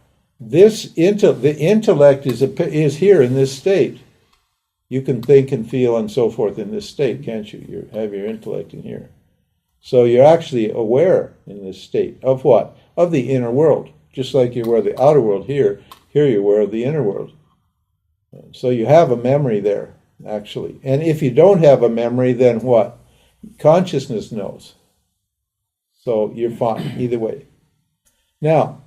the intellect is here in this state. You can think and feel and so forth in this state, can't you? You have your intellect in here. So you're actually aware in this state of what? Of the inner world. Just like you're aware of the outer world here you're aware of the inner world. So you have a memory there, actually. And if you don't have a memory, then what? Consciousness knows. So you're fine, either way. Now,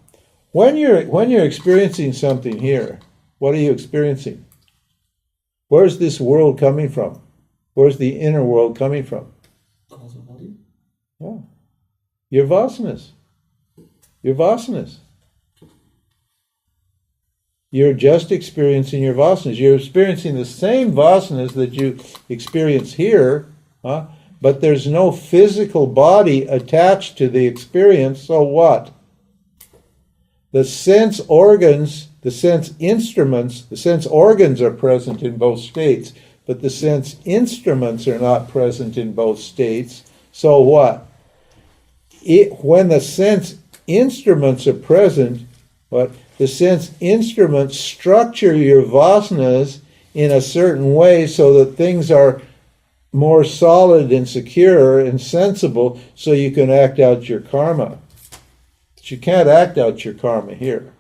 when you're experiencing something here, what are you experiencing? Where's this world coming from? Where's the inner world coming from? Causal body? Yeah. Your vasanas. Your vasanas. You're just experiencing your vasanas. You're experiencing the same vasanas that you experience here, but there's no physical body attached to the experience, so what? The sense organs, the sense instruments, the sense organs are present in both states, but the sense instruments are not present in both states. So what? When the sense instruments are present, what? The sense instruments structure your vasanas in a certain way so that things are more solid and secure and sensible so you can act out your karma. But you can't act out your karma here.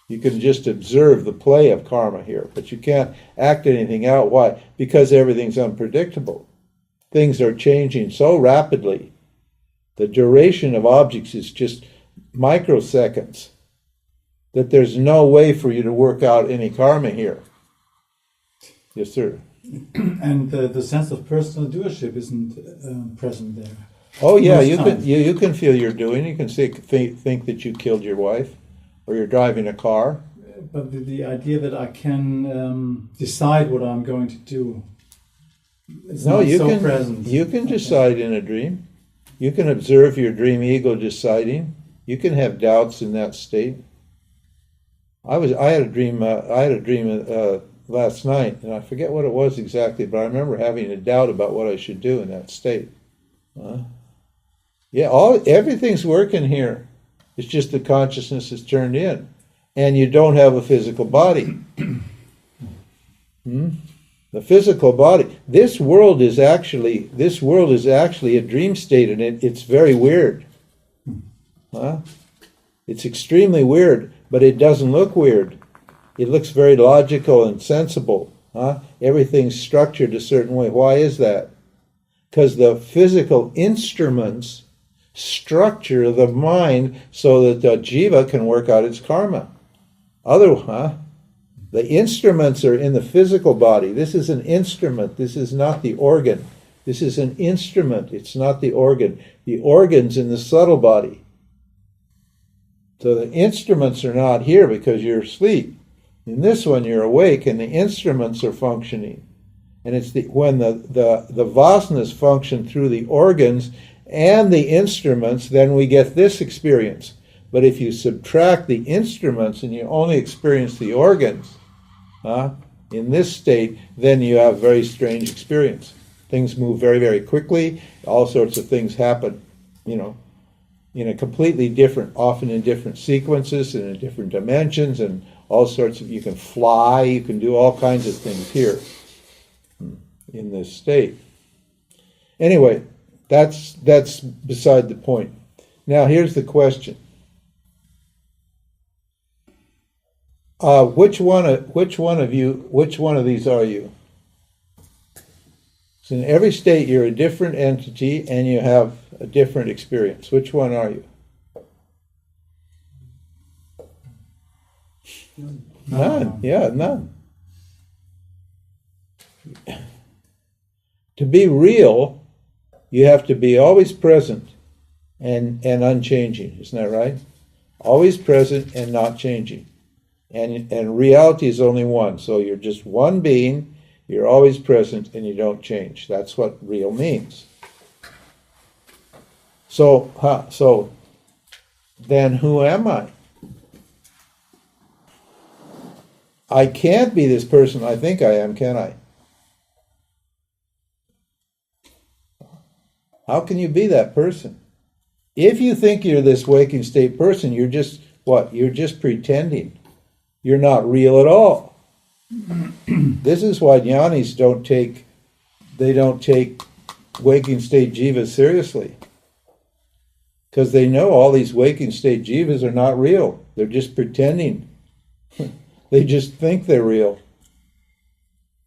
You can just observe the play of karma here, but you can't act anything out. Why? Because everything's unpredictable. Things are changing so rapidly. The duration of objects is just microseconds, that there's no way for you to work out any karma here. Yes, sir. And the sense of personal doership isn't present there. Oh yeah, you can feel you're doing. You can think that you killed your wife, or you're driving a car. But the idea that I can decide what I'm going to do is not so present. You can decide in a dream. You can observe your dream ego deciding. You can have doubts in that state. I had a dream last night, and I forget what it was exactly, but I remember having a doubt about what I should do in that state. Everything's working here. It's just the consciousness is turned in, and you don't have a physical body. The physical body. This world is actually a dream state, and it's very weird. It's extremely weird, but it doesn't look weird. It looks very logical and sensible. Everything's structured a certain way. Why is that? Because the physical instruments structure the mind so that the jiva can work out its karma. The instruments are in the physical body. This is an instrument. This is not the organ. This is an instrument. It's not the organ. The organ's in the subtle body. So the instruments are not here because you're asleep. In this one, you're awake, and the instruments are functioning. And it's when the vasanas function through the organs and the instruments, then we get this experience. But if you subtract the instruments and you only experience the organs, in this state, then you have very strange experience. Things move very, very quickly. All sorts of things happen, in a completely different, often in different sequences and in different dimensions, and all sorts of, you can fly, you can do all kinds of things here in this state. Anyway, that's beside the point. Now here's the question. Which one of these are you? So in every state you're a different entity and you have a different experience. Which one are you? None. Yeah, none. To be real, you have to be always present and unchanging. Isn't that right? Always present and not changing. And reality is only one. So you're just one being, you're always present, and you don't change. That's what real means. So then who am I? I can't be this person I think I am, can I? How can you be that person? If you think you're this waking state person, you're just what? You're just pretending. You're not real at all. This is why jnanis don't take waking state jivas seriously. Because they know all these waking state jivas are not real. They're just pretending. They just think they're real.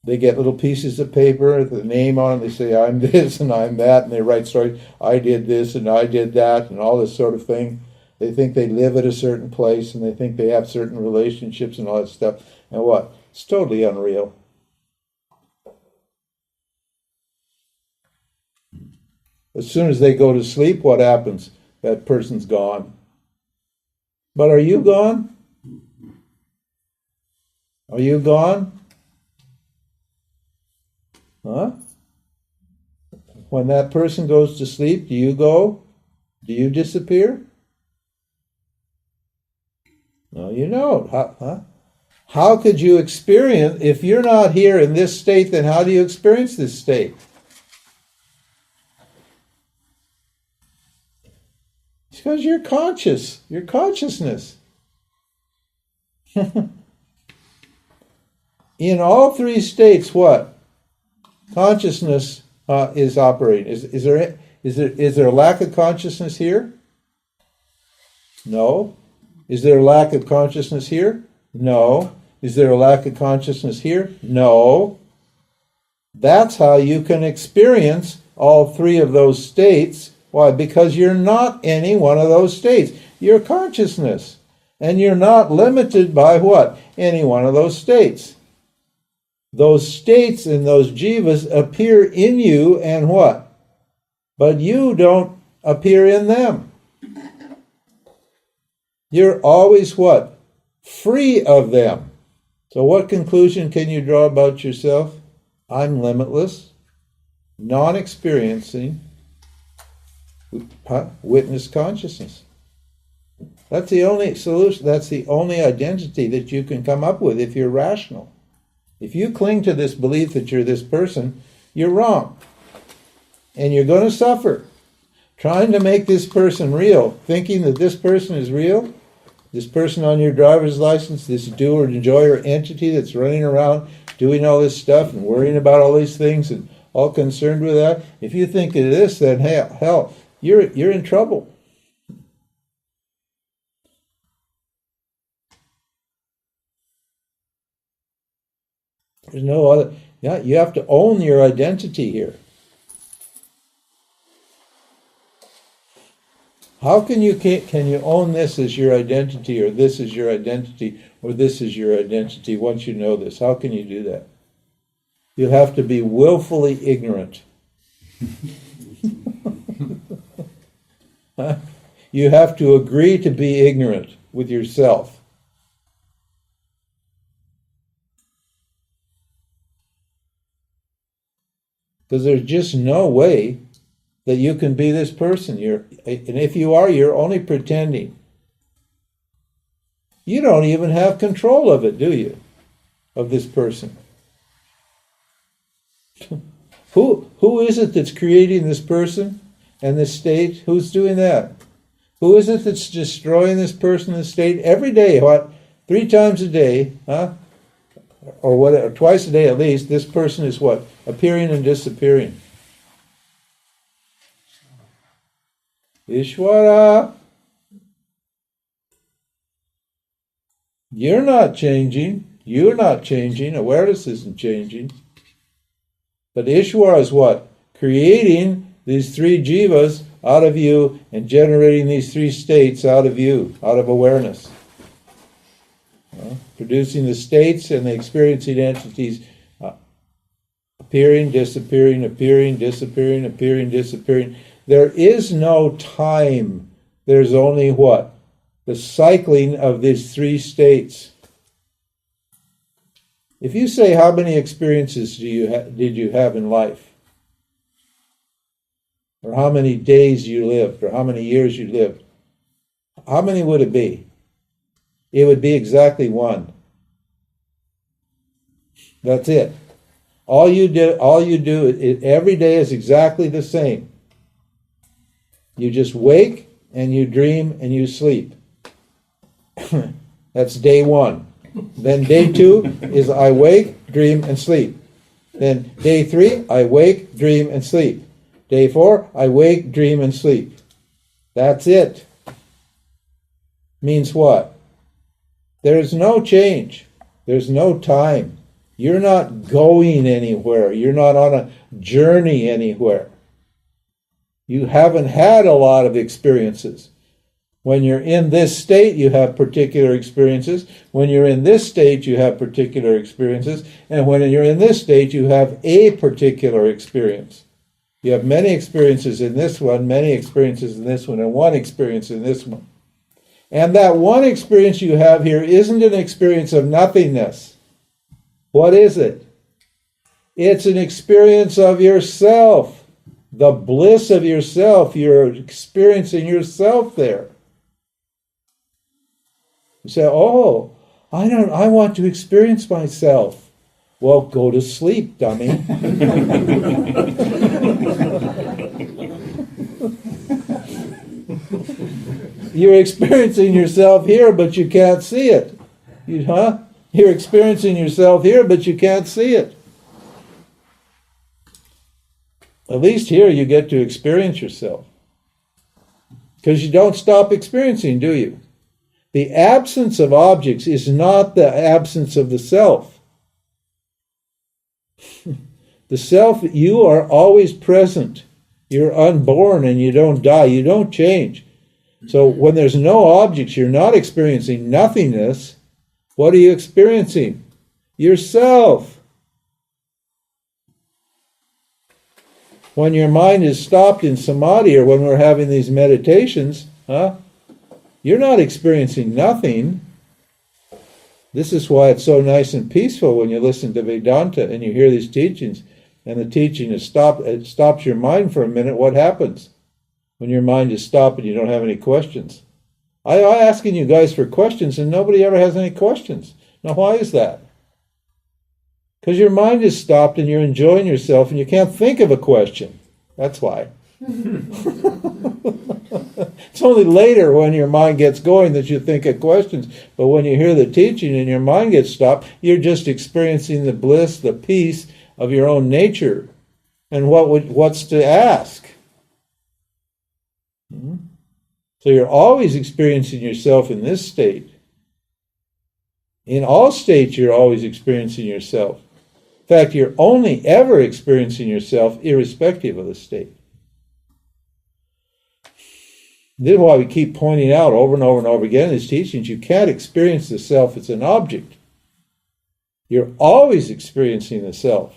They get little pieces of paper, the name on it, they say, I'm this and I'm that, and they write stories, I did this and I did that, and all this sort of thing. They think they live at a certain place, and they think they have certain relationships and all that stuff. And what? It's totally unreal. As soon as they go to sleep, what happens? That person's gone. But are you gone? Are you gone? Huh? When that person goes to sleep, do you go? Do you disappear? No, you don't. How could you experience, if you're not here in this state, then how do you experience this state? It's because you're conscious, your consciousness. In all three states, what? Consciousness is operating. Is there a lack of consciousness here? No. Is there a lack of consciousness here? No. Is there a lack of consciousness here? No. That's how you can experience all three of those states. Why? Because you're not any one of those states. You're consciousness. And you're not limited by what? Any one of those states. Those states and those jivas appear in you and what? But you don't appear in them. You're always what? Free of them. So what conclusion can you draw about yourself? I'm limitless, non-experiencing, witness consciousness. That's the only solution, that's the only identity that you can come up with if you're rational. If you cling to this belief that you're this person, you're wrong. And you're going to suffer. Trying to make this person real, thinking that this person is real, this person on your driver's license, this doer, enjoyer entity that's running around doing all this stuff and worrying about all these things and all concerned with that, if you think of this, then hell, you're in trouble. There's no other. Yeah, you have to own your identity here. How can you own this as your identity, or this is your identity, or this is your identity once you know this? How can you do that? You have to be willfully ignorant. You have to agree to be ignorant with yourself. Because there's just no way that you can be this person. And if you are, you're only pretending. You don't even have control of it, do you? Of this person. Who is it that's creating this person and this state? Who's doing that? Who is it that's destroying this person and state every day? What? 3 times a day, huh? Or what? Twice a day at least. This person is what? Appearing and disappearing. Ishwara. You're not changing. You're not changing. Awareness isn't changing. But Ishwara is what? Creating these 3 jivas out of you and generating these 3 states out of you, out of awareness. Producing the states and the experiencing entities appearing, disappearing, appearing, disappearing, appearing, disappearing. There is no time. There's only what? The cycling of these 3 states. If you say, how many experiences did you have in life? Or how many days you lived? Or how many years you lived? How many would it be? It would be exactly 1. That's it. All you do every day is exactly the same. You just wake and you dream and you sleep. That's day 1. Then day 2 is I wake, dream, and sleep. Then day 3, I wake, dream, and sleep. Day 4, I wake, dream, and sleep. That's it. Means what? There's no change. There's no time. You're not going anywhere. You're not on a journey anywhere. You haven't had a lot of experiences. When you're in this state, you have particular experiences. When you're in this state, you have particular experiences. And when you're in this state, you have a particular experience. You have many experiences in this one, many experiences in this one, and one experience in this one. And that one experience you have here isn't an experience of nothingness. What is it? It's an experience of yourself. The bliss of yourself. You're experiencing yourself there. You say, oh, I want to experience myself. Well, go to sleep, dummy. You're experiencing yourself here, but you can't see it. You're experiencing yourself here, but you can't see it. At least here you get to experience yourself. Because you don't stop experiencing, do you? The absence of objects is not the absence of the self. The self, you are always present. You're unborn and you don't die. You don't change. So when there's no objects, you're not experiencing nothingness. What are you experiencing? Yourself. When your mind is stopped in samadhi, or when we're having these meditations, you're not experiencing nothing. This is why it's so nice and peaceful when you listen to Vedanta and you hear these teachings, and the teaching is it stops your mind for a minute. What happens when your mind is stopped and you don't have any questions? I'm asking you guys for questions and nobody ever has any questions. Now why is that? Because your mind is stopped and you're enjoying yourself and you can't think of a question. That's why. It's only later when your mind gets going that you think of questions. But when you hear the teaching and your mind gets stopped, you're just experiencing the bliss, the peace of your own nature. And what's to ask? So you're always experiencing yourself in this state. In all states, you're always experiencing yourself. In fact, you're only ever experiencing yourself irrespective of the state. This is why we keep pointing out over and over and over again in these teachings, you can't experience the self as an object. You're always experiencing the self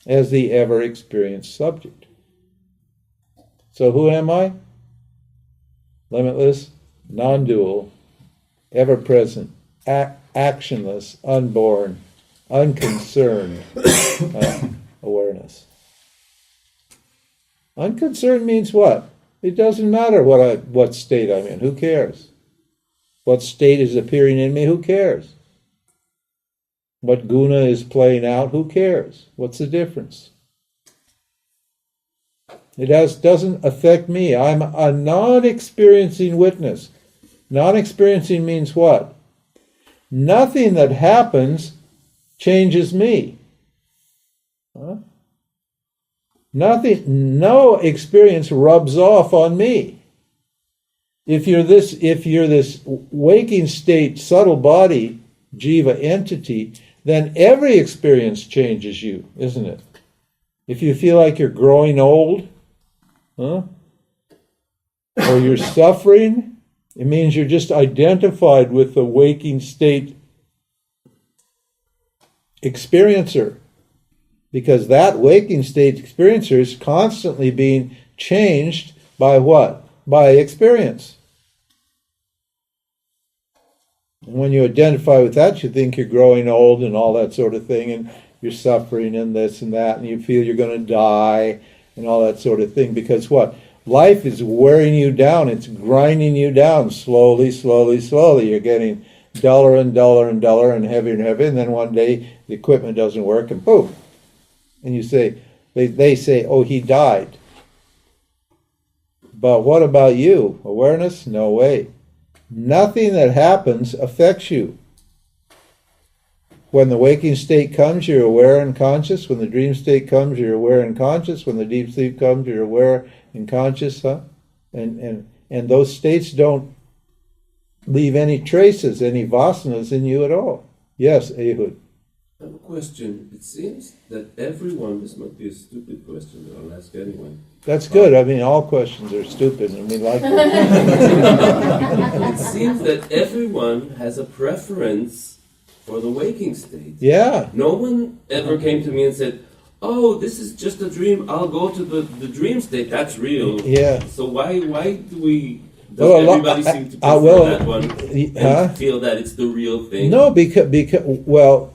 as the ever-experienced subject. So who am I? Limitless, non-dual, ever-present, actionless, unborn, unconcerned awareness. Unconcerned means what? It doesn't matter what state I'm in. Who cares? What state is appearing in me? Who cares? What guna is playing out? Who cares? What's the difference? It doesn't affect me. I'm a non-experiencing witness. Non-experiencing means what? Nothing that happens changes me. No experience rubs off on me. If you're this waking state, subtle body, jiva entity, then every experience changes you, isn't it? If you feel like you're growing old, or you're suffering, it means you're just identified with the waking state experiencer. Because that waking state experiencer is constantly being changed by what? By experience. And when you identify with that, you think you're growing old and all that sort of thing, and you're suffering and this and that, and you feel you're going to die and all that sort of thing. Because what? Life is wearing you down. It's grinding you down slowly, slowly, slowly. You're getting duller and duller and duller and heavier, and then one day the equipment doesn't work, and boom. And you say, they say, oh, he died. But what about you? Awareness? No way. Nothing that happens affects you. When the waking state comes, you're aware and conscious. When the dream state comes, you're aware and conscious. When the deep sleep comes, you're aware and conscious. And those states don't leave any traces, any vasanas in you at all. Yes, Ehud. I have a question. It seems that everyone, this might be a stupid question, but I'll ask anyway. That's good. I mean, all questions are stupid, and we like them. It seems that everyone has a preference for the waking state. Yeah. No one ever came to me and said, oh, this is just a dream. I'll go to the dream state. That's real. Yeah. So why do we... Does everybody seem to prefer that one and feel that it's the real thing? No, because for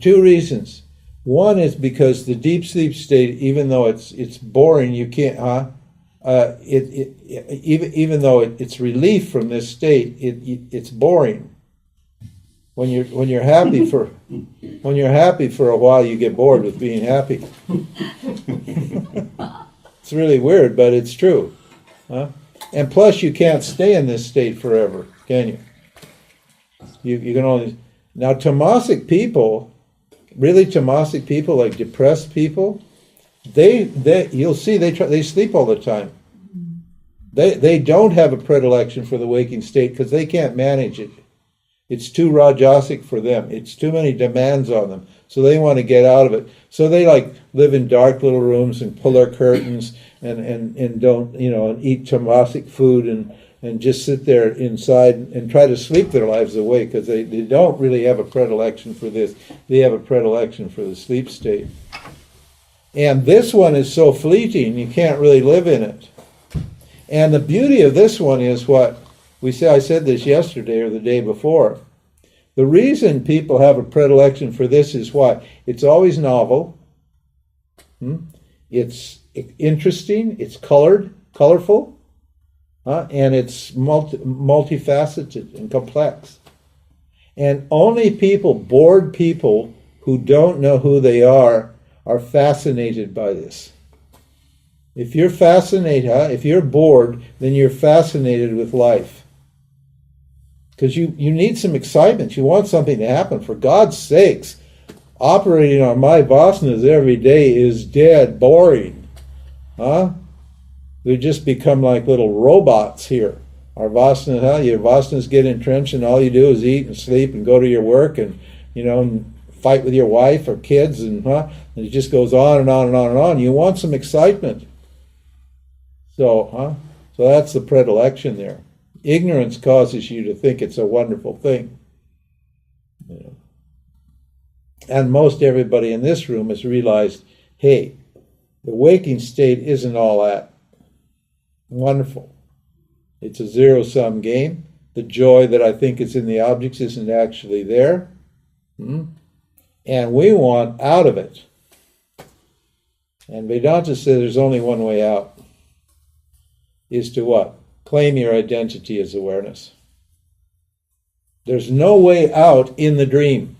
two reasons. One is because the deep sleep state, even though it's boring, you can't. Even though it's relief from this state, it's boring. When you're happy for a while, you get bored with being happy. It's really weird, but it's true. And plus, you can't stay in this state forever, can you? You can only... Now, tamasic people, really tamasic people, like depressed people, you'll see they sleep all the time. They don't have a predilection for the waking state because they can't manage it. It's too rajasic for them. It's too many demands on them. So they want to get out of it. So they like live in dark little rooms and pull their curtains and don't, and eat tamasic food and just sit there inside and try to sleep their lives away because they don't really have a predilection for this. They have a predilection for the sleep state. And this one is so fleeting, you can't really live in it. And the beauty of this one is what we say. I said this yesterday or the day before. The reason people have a predilection for this is why it's always novel. It's interesting. It's colorful, and it's multifaceted and complex. And only bored people who don't know who they are fascinated by this. If you're fascinated, if you're bored, then you're fascinated with life. Because you need some excitement. You want something to happen. For God's sakes, operating on my vasanas every day is dead boring. We just become like little robots here. Our vasanas, your vasanas get entrenched and all you do is eat and sleep and go to your work and, and fight with your wife or kids and it just goes on and on and on and on. You want some excitement. So that's the predilection there. Ignorance causes you to think it's a wonderful thing. And most everybody in this room has realized, hey, the waking state isn't all that wonderful. It's a zero-sum game. The joy that I think is in the objects isn't actually there. And we want out of it. And Vedanta says there's only one way out. Is to what? Claim your identity as awareness. There's no way out in the dream.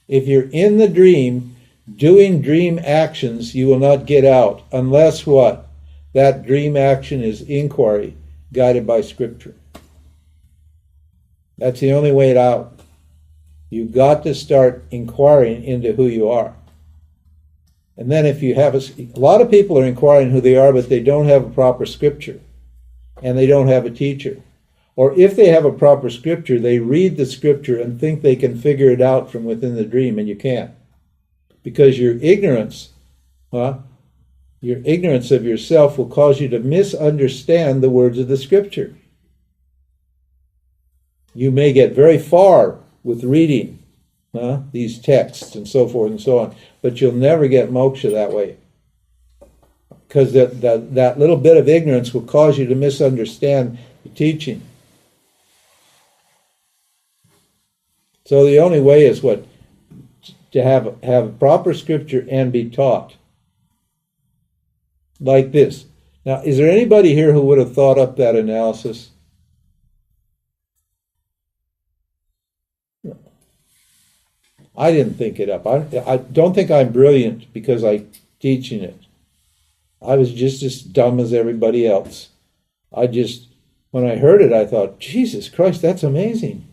If you're in the dream, doing dream actions, you will not get out unless what? That dream action is inquiry, guided by Scripture. That's the only way out. You've got to start inquiring into who you are. And then if you have a lot of people are inquiring who they are, but they don't have a proper Scripture. And they don't have a teacher. Or if they have a proper Scripture, they read the Scripture and think they can figure it out from within the dream, and you can't. Because your ignorance of yourself will cause you to misunderstand the words of the Scripture. You may get very far with reading these texts and so forth and so on, but you'll never get moksha that way. Because that little bit of ignorance will cause you to misunderstand the teaching. So the only way is what? To have proper Scripture and be taught. Like this. Now, is there anybody here who would have thought up that analysis? No. I didn't think it up. I don't think I'm brilliant because I'm teaching it. I was just as dumb as everybody else. When I heard it, I thought, Jesus Christ, that's amazing.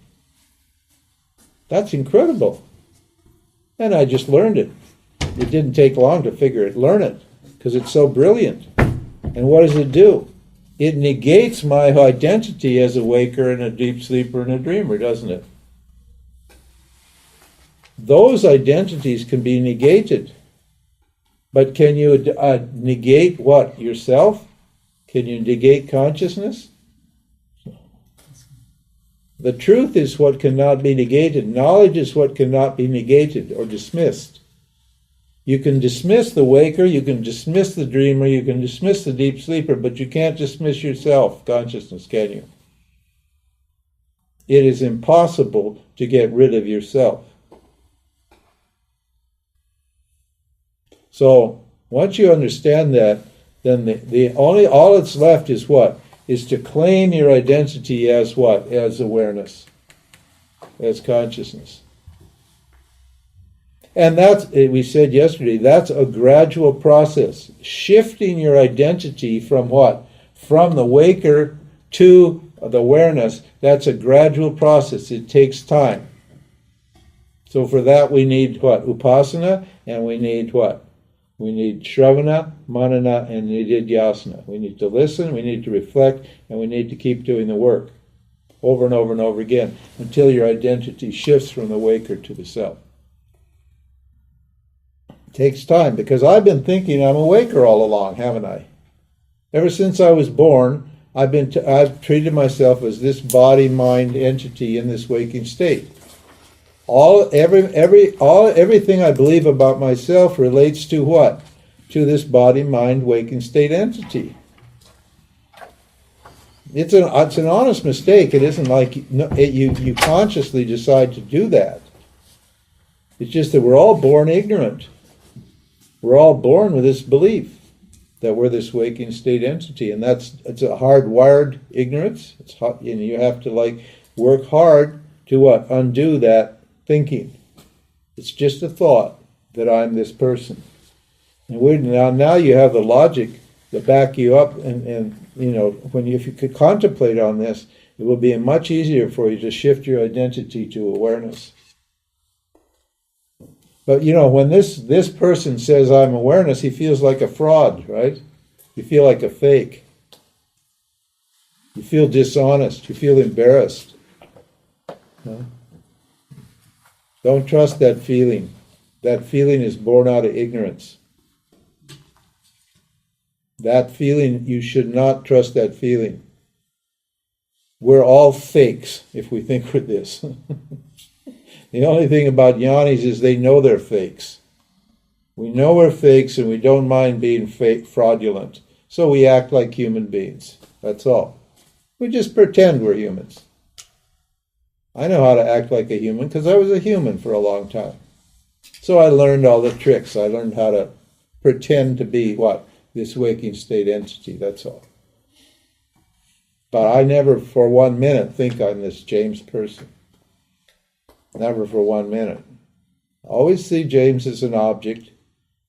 That's incredible. And I just learned it. It didn't take long to learn it, because it's so brilliant. And what does it do? It negates my identity as a waker and a deep sleeper and a dreamer, doesn't it? Those identities can be negated. But can you negate what? Yourself? Can you negate consciousness? The truth is what cannot be negated. Knowledge is what cannot be negated or dismissed. You can dismiss the waker, you can dismiss the dreamer, you can dismiss the deep sleeper, but you can't dismiss yourself, consciousness, can you? It is impossible to get rid of yourself. So once you understand that, then all that's left is what? Is to claim your identity as what? As awareness, as consciousness. And that's, we said yesterday, that's a gradual process. Shifting your identity from what? From the waker to the awareness, that's a gradual process. It takes time. So for that we need what? Upasana, and we need what? We need Shravana, Manana, and Nididhyasana. We need to listen, we need to reflect, and we need to keep doing the work over and over and over again until your identity shifts from the waker to the self. It takes time, because I've been thinking I'm a waker all along, haven't I? Ever since I was born, I've treated myself as this body-mind entity in this waking state. Everything I believe about myself relates to what? To this body-mind waking state entity. It's an honest mistake. It isn't like you consciously decide to do that. It's just that we're all born ignorant. We're all born with this belief that we're this waking state entity, and it's a hardwired ignorance. It's hard, and you have to work hard to what? Undo that thinking. It's just a thought that I'm this person. And now you have the logic to back you up, and if you could contemplate on this, it will be much easier for you to shift your identity to awareness. But when this person says I'm awareness, he feels like a fraud, right? You feel like a fake. You feel dishonest. You feel embarrassed. No? Don't trust that feeling. That feeling is born out of ignorance. That feeling, you should not trust that feeling. We're all fakes if we think we're this. The only thing about jnanis is they know they're fakes. We know we're fakes, and we don't mind being fraudulent. So we act like human beings. That's all. We just pretend we're humans. I know how to act like a human because I was a human for a long time. So I learned all the tricks. I learned how to pretend to be what? This waking state entity, that's all. But I never for 1 minute think I'm this James person. Never for 1 minute. I always see James as an object.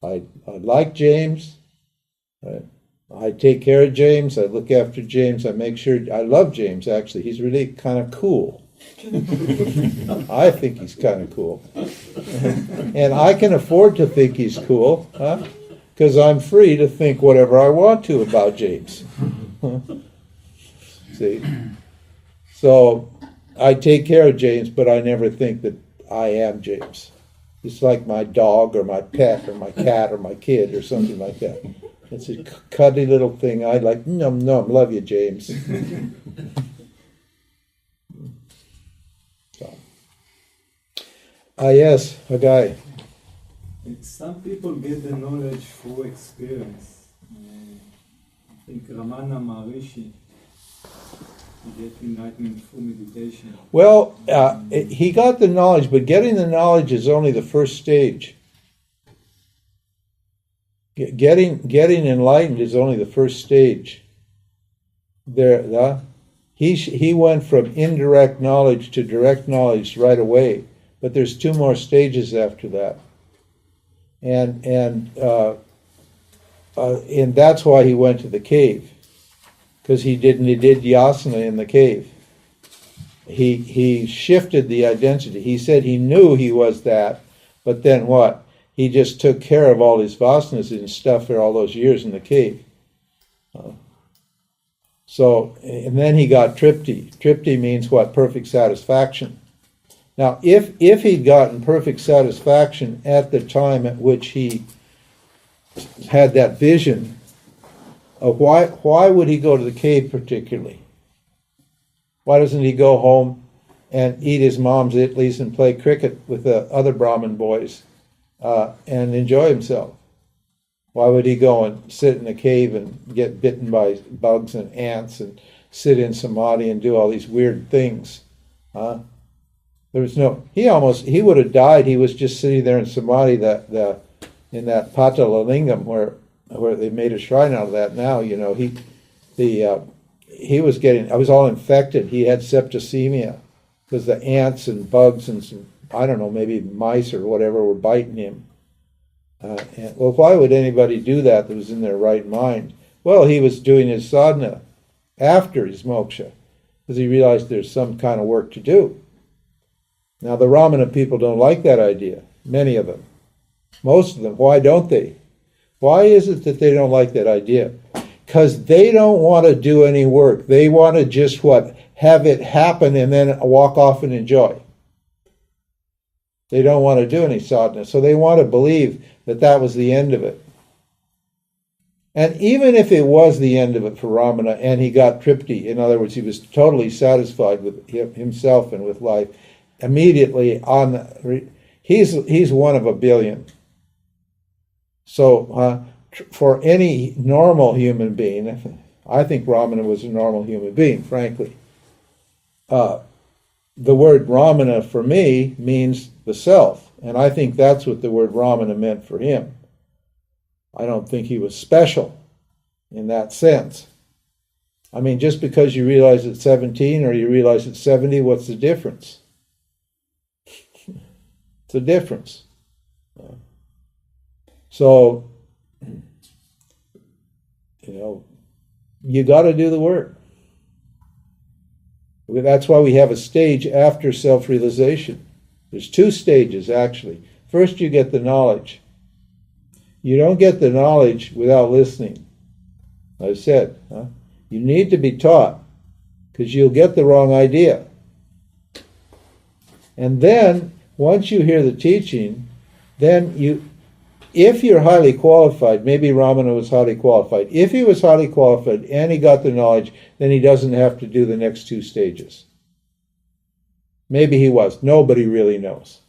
I like James. I take care of James. I look after James. I make sure. I love James, actually. He's really kind of cool. I think he's kind of cool. And I can afford to think he's cool, because I'm free to think whatever I want to about James. See? So I take care of James, but I never think that I am James. It's like my dog or my pet or my cat or my kid or something like that. It's a cuddly little thing. I like, num, love you, James. Yes, a guy. Some people get the knowledge through experience. I think Ramana Maharishi get enlightenment through meditation. Well, he got the knowledge, but getting the knowledge is only the first stage. Getting enlightened is only the first stage. He went from indirect knowledge to direct knowledge right away, but there's 2 more stages after that, and that's why he went to the cave, because he did yasana in the cave. He shifted the identity. He said he knew he was that, but then what? He just took care of all his vasanas and stuff for all those years in the cave. And then he got tripti. Tripti means what? Perfect satisfaction. Now, if he'd gotten perfect satisfaction at the time at which he had that vision, of why would he go to the cave particularly? Why doesn't he go home and eat his mom's idlis and play cricket with the other Brahmin boys and enjoy himself? Why would he go and sit in a cave and get bitten by bugs and ants and sit in samadhi and do all these weird things? There was he would have died. He was just sitting there in samadhi in that Patalalingam where they made a shrine out of that now. He was I was all infected. He had septicemia because the ants and bugs and some, I don't know, maybe mice or whatever were biting him. Why would anybody do that was in their right mind? Well, he was doing his sadhana after his moksha because he realized there's some kind of work to do. Now, the Ramana people don't like that idea, many of them. Most of them. Why don't they? Why is it that they don't like that idea? Because they don't want to do any work. They want to just have it happen and then walk off and enjoy. They don't want to do any sadhana. So they want to believe that that was the end of it. And even if it was the end of it for Ramana and he got tripti, in other words, he was totally satisfied with himself and with life, immediately he's one of a billion. So for any normal human being, I think Ramana was a normal human being, frankly. The word Ramana for me means the self, and I think that's what the word Ramana meant for him. I don't think he was special in that sense. I mean, just because you realize at 17 or you realize at 70, what's the difference? It's a difference. So, you got to do the work. That's why we have a stage after self-realization. There's 2 stages, actually. First, you get the knowledge. You don't get the knowledge without listening. I said, you need to be taught, because you'll get the wrong idea. And then, once you hear the teaching, then if you're highly qualified, maybe Ramana was highly qualified. If he was highly qualified and he got the knowledge, then he doesn't have to do the next 2 stages. Maybe he was. Nobody really knows.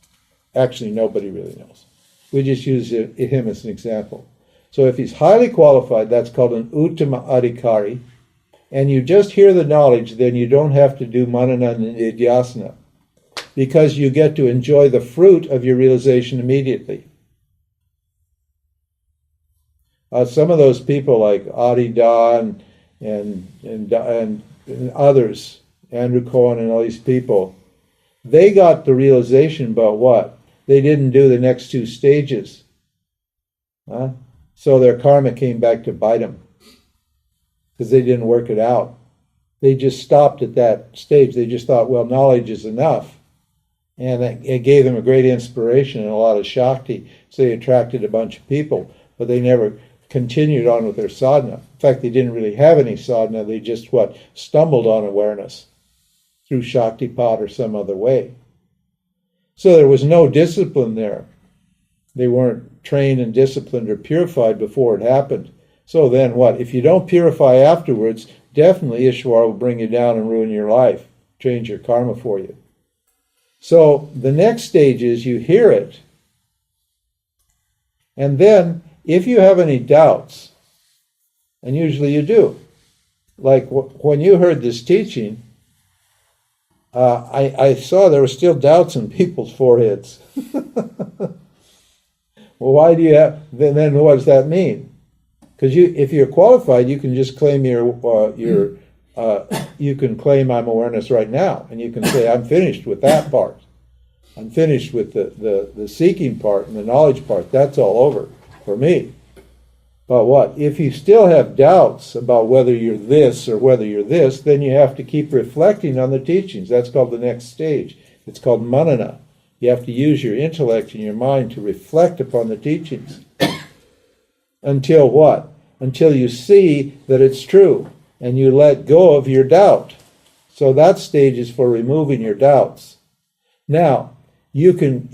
Actually, nobody really knows. We just use him as an example. So if he's highly qualified, that's called an uttama adhikari, and you just hear the knowledge, then you don't have to do manana and nidhyasana, because you get to enjoy the fruit of your realization immediately. Some of those people like Adi Da and others, Andrew Cohen and all these people, they got the realization about what? They didn't do the next 2 stages. So their karma came back to bite them because they didn't work it out. They just stopped at that stage. They just thought, well, knowledge is enough. And it gave them a great inspiration and a lot of Shakti. So they attracted a bunch of people, but they never continued on with their sadhana. In fact, they didn't really have any sadhana. They just stumbled on awareness through Shaktipat or some other way. So there was no discipline there. They weren't trained and disciplined or purified before it happened. So then what? If you don't purify afterwards, definitely Ishwara will bring you down and ruin your life, change your karma for you. So the next stage is you hear it, and then if you have any doubts, and usually you do, like when you heard this teaching, I saw there were still doubts in people's foreheads. Well, why do you have? Then what does that mean? Because if you're qualified, you can just claim you can claim I'm awareness right now, and you can say I'm finished with that part. I'm finished with the seeking part and the knowledge part. That's all over for me. But what? If you still have doubts about whether you're this or whether you're this, then you have to keep reflecting on the teachings. That's called the next stage. It's called manana. You have to use your intellect and your mind to reflect upon the teachings. Until what? Until you see that it's true and you let go of your doubt. So that stage is for removing your doubts. Now, you can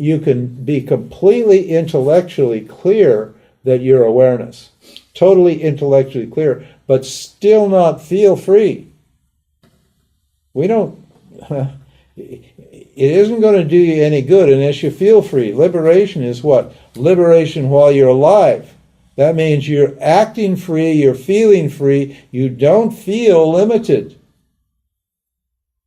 be completely intellectually clear that you're awareness. Totally intellectually clear, but still not feel free. We don't... It isn't going to do you any good unless you feel free. Liberation is what? Liberation while you're alive. That means you're acting free, you're feeling free, you don't feel limited.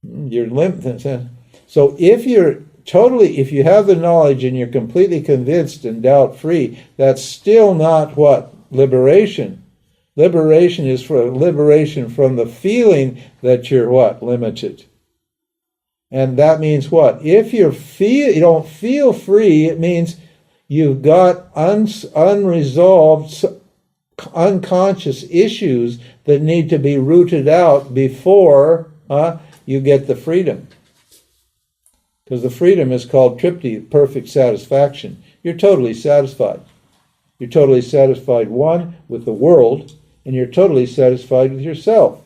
You're limited. So if you have the knowledge and you're completely convinced and doubt-free, that's still not what? Liberation. Liberation is for liberation from the feeling that you're what? Limited. And that means what? If you don't feel free, it means you've got unresolved, unconscious issues that need to be rooted out before you get the freedom. Because the freedom is called tripti, perfect satisfaction. You're totally satisfied. You're totally satisfied, one, with the world, and you're totally satisfied with yourself.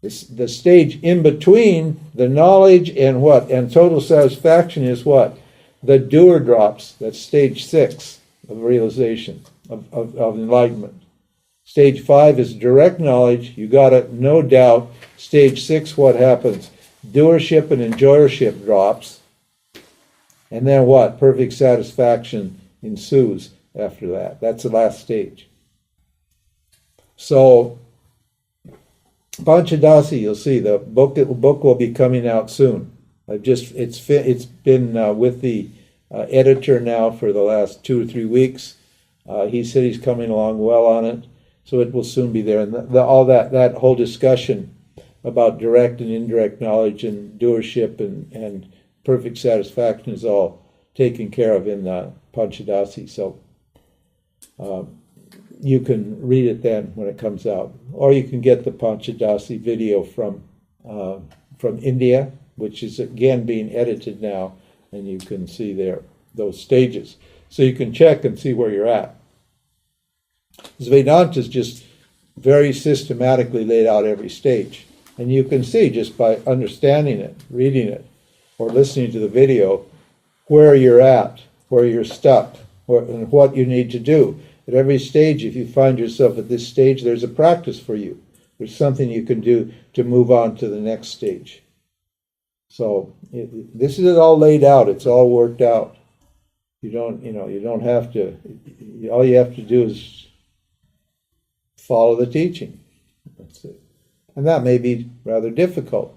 The stage in between the knowledge and what? And total satisfaction is what? The doer drops. That's stage 6 of realization, of enlightenment. Stage 5 is direct knowledge. You got it, no doubt. Stage 6, what happens? Doership and enjoyership drops. And then what? Perfect satisfaction ensues after that. That's the last stage. So, Panchadasi, you'll see the book will be coming out soon. It's been with the editor now for the last 2 or 3 weeks. He said he's coming along well on it, so it will soon be there. And all that whole discussion about direct and indirect knowledge and doership and perfect satisfaction is all taken care of in Panchadasi. So you can read it then when it comes out, or you can get the Panchadasi video from India, which is again being edited now, and you can see there those stages. So you can check and see where you're at. Because Vedanta is just very systematically laid out every stage, and you can see just by understanding it, reading it, or listening to the video, where you're at, where you're stuck, and what you need to do. At every stage, if you find yourself at this stage, there's a practice for you. There's something you can do to move on to the next stage. So this is all laid out. It's all worked out. You don't have to. All you have to do is follow the teaching. That's it. And that may be rather difficult.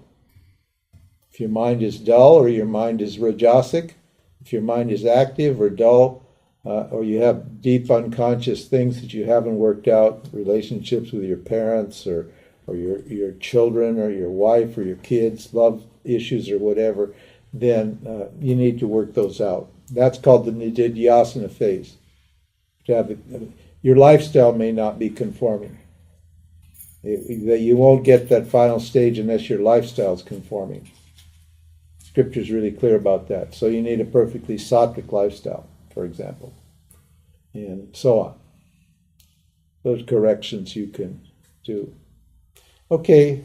If your mind is dull or your mind is rajasic, if your mind is active or dull, or you have deep unconscious things that you haven't worked out, relationships with your parents or your children or your wife or your kids, love issues or whatever, then you need to work those out. That's called the nididhyasana phase. Your lifestyle may not be conforming. You won't get that final stage unless your lifestyle is conforming. Scripture is really clear about that. So you need a perfectly sattvic lifestyle, for example, and so on. Those corrections you can do. Okay.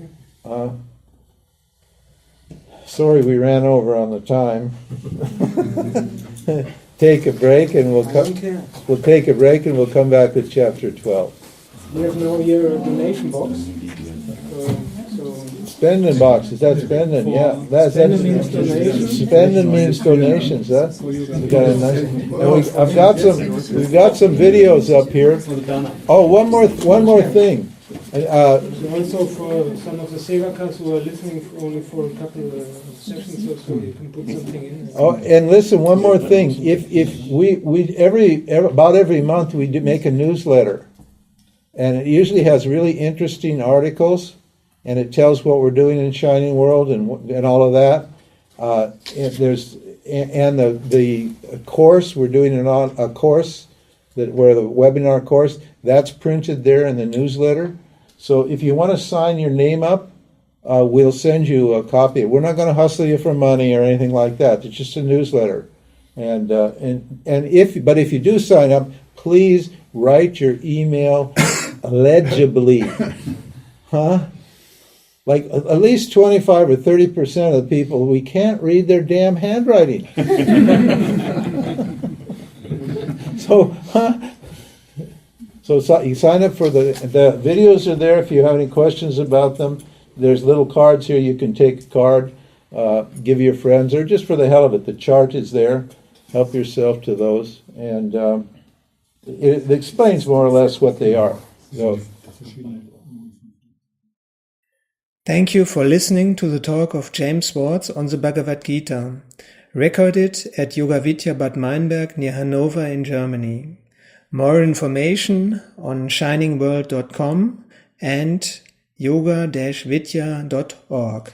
Sorry we ran over on the time. Take a break and we'll take a break and we'll come back with chapter 12. We have now here a donation box. Spending box, is that spending? Yeah, spending means donations. Spending means donations, huh? We got a nice. And we've got some videos up here. Oh, one more thing. Also for some of the sevakas who are listening only for a couple of sessions or so, you can put something in. Oh, and listen, one more thing. If we about every month we make a newsletter, and it usually has really interesting articles. And it tells what we're doing in Shining World and all of that. The course we're doing a course where the webinar course that's printed there in the newsletter. So if you want to sign your name up, we'll send you a copy. We're not going to hustle you for money or anything like that. It's just a newsletter. And if you do sign up, please write your email legibly, huh? Like at least 25 or 30% of the people, we can't read their damn handwriting. So you sign up for the videos are there if you have any questions about them. There's little cards here. You can take a card, give your friends, or just for the hell of it. The chart is there. Help yourself to those. And it explains more or less what they are. So, thank you for listening to the talk of James Swartz on the Bhagavad Gita, recorded at Yoga-Vidya Bad Meinberg near Hanover in Germany. More information on shiningworld.com and yoga-vidya.org.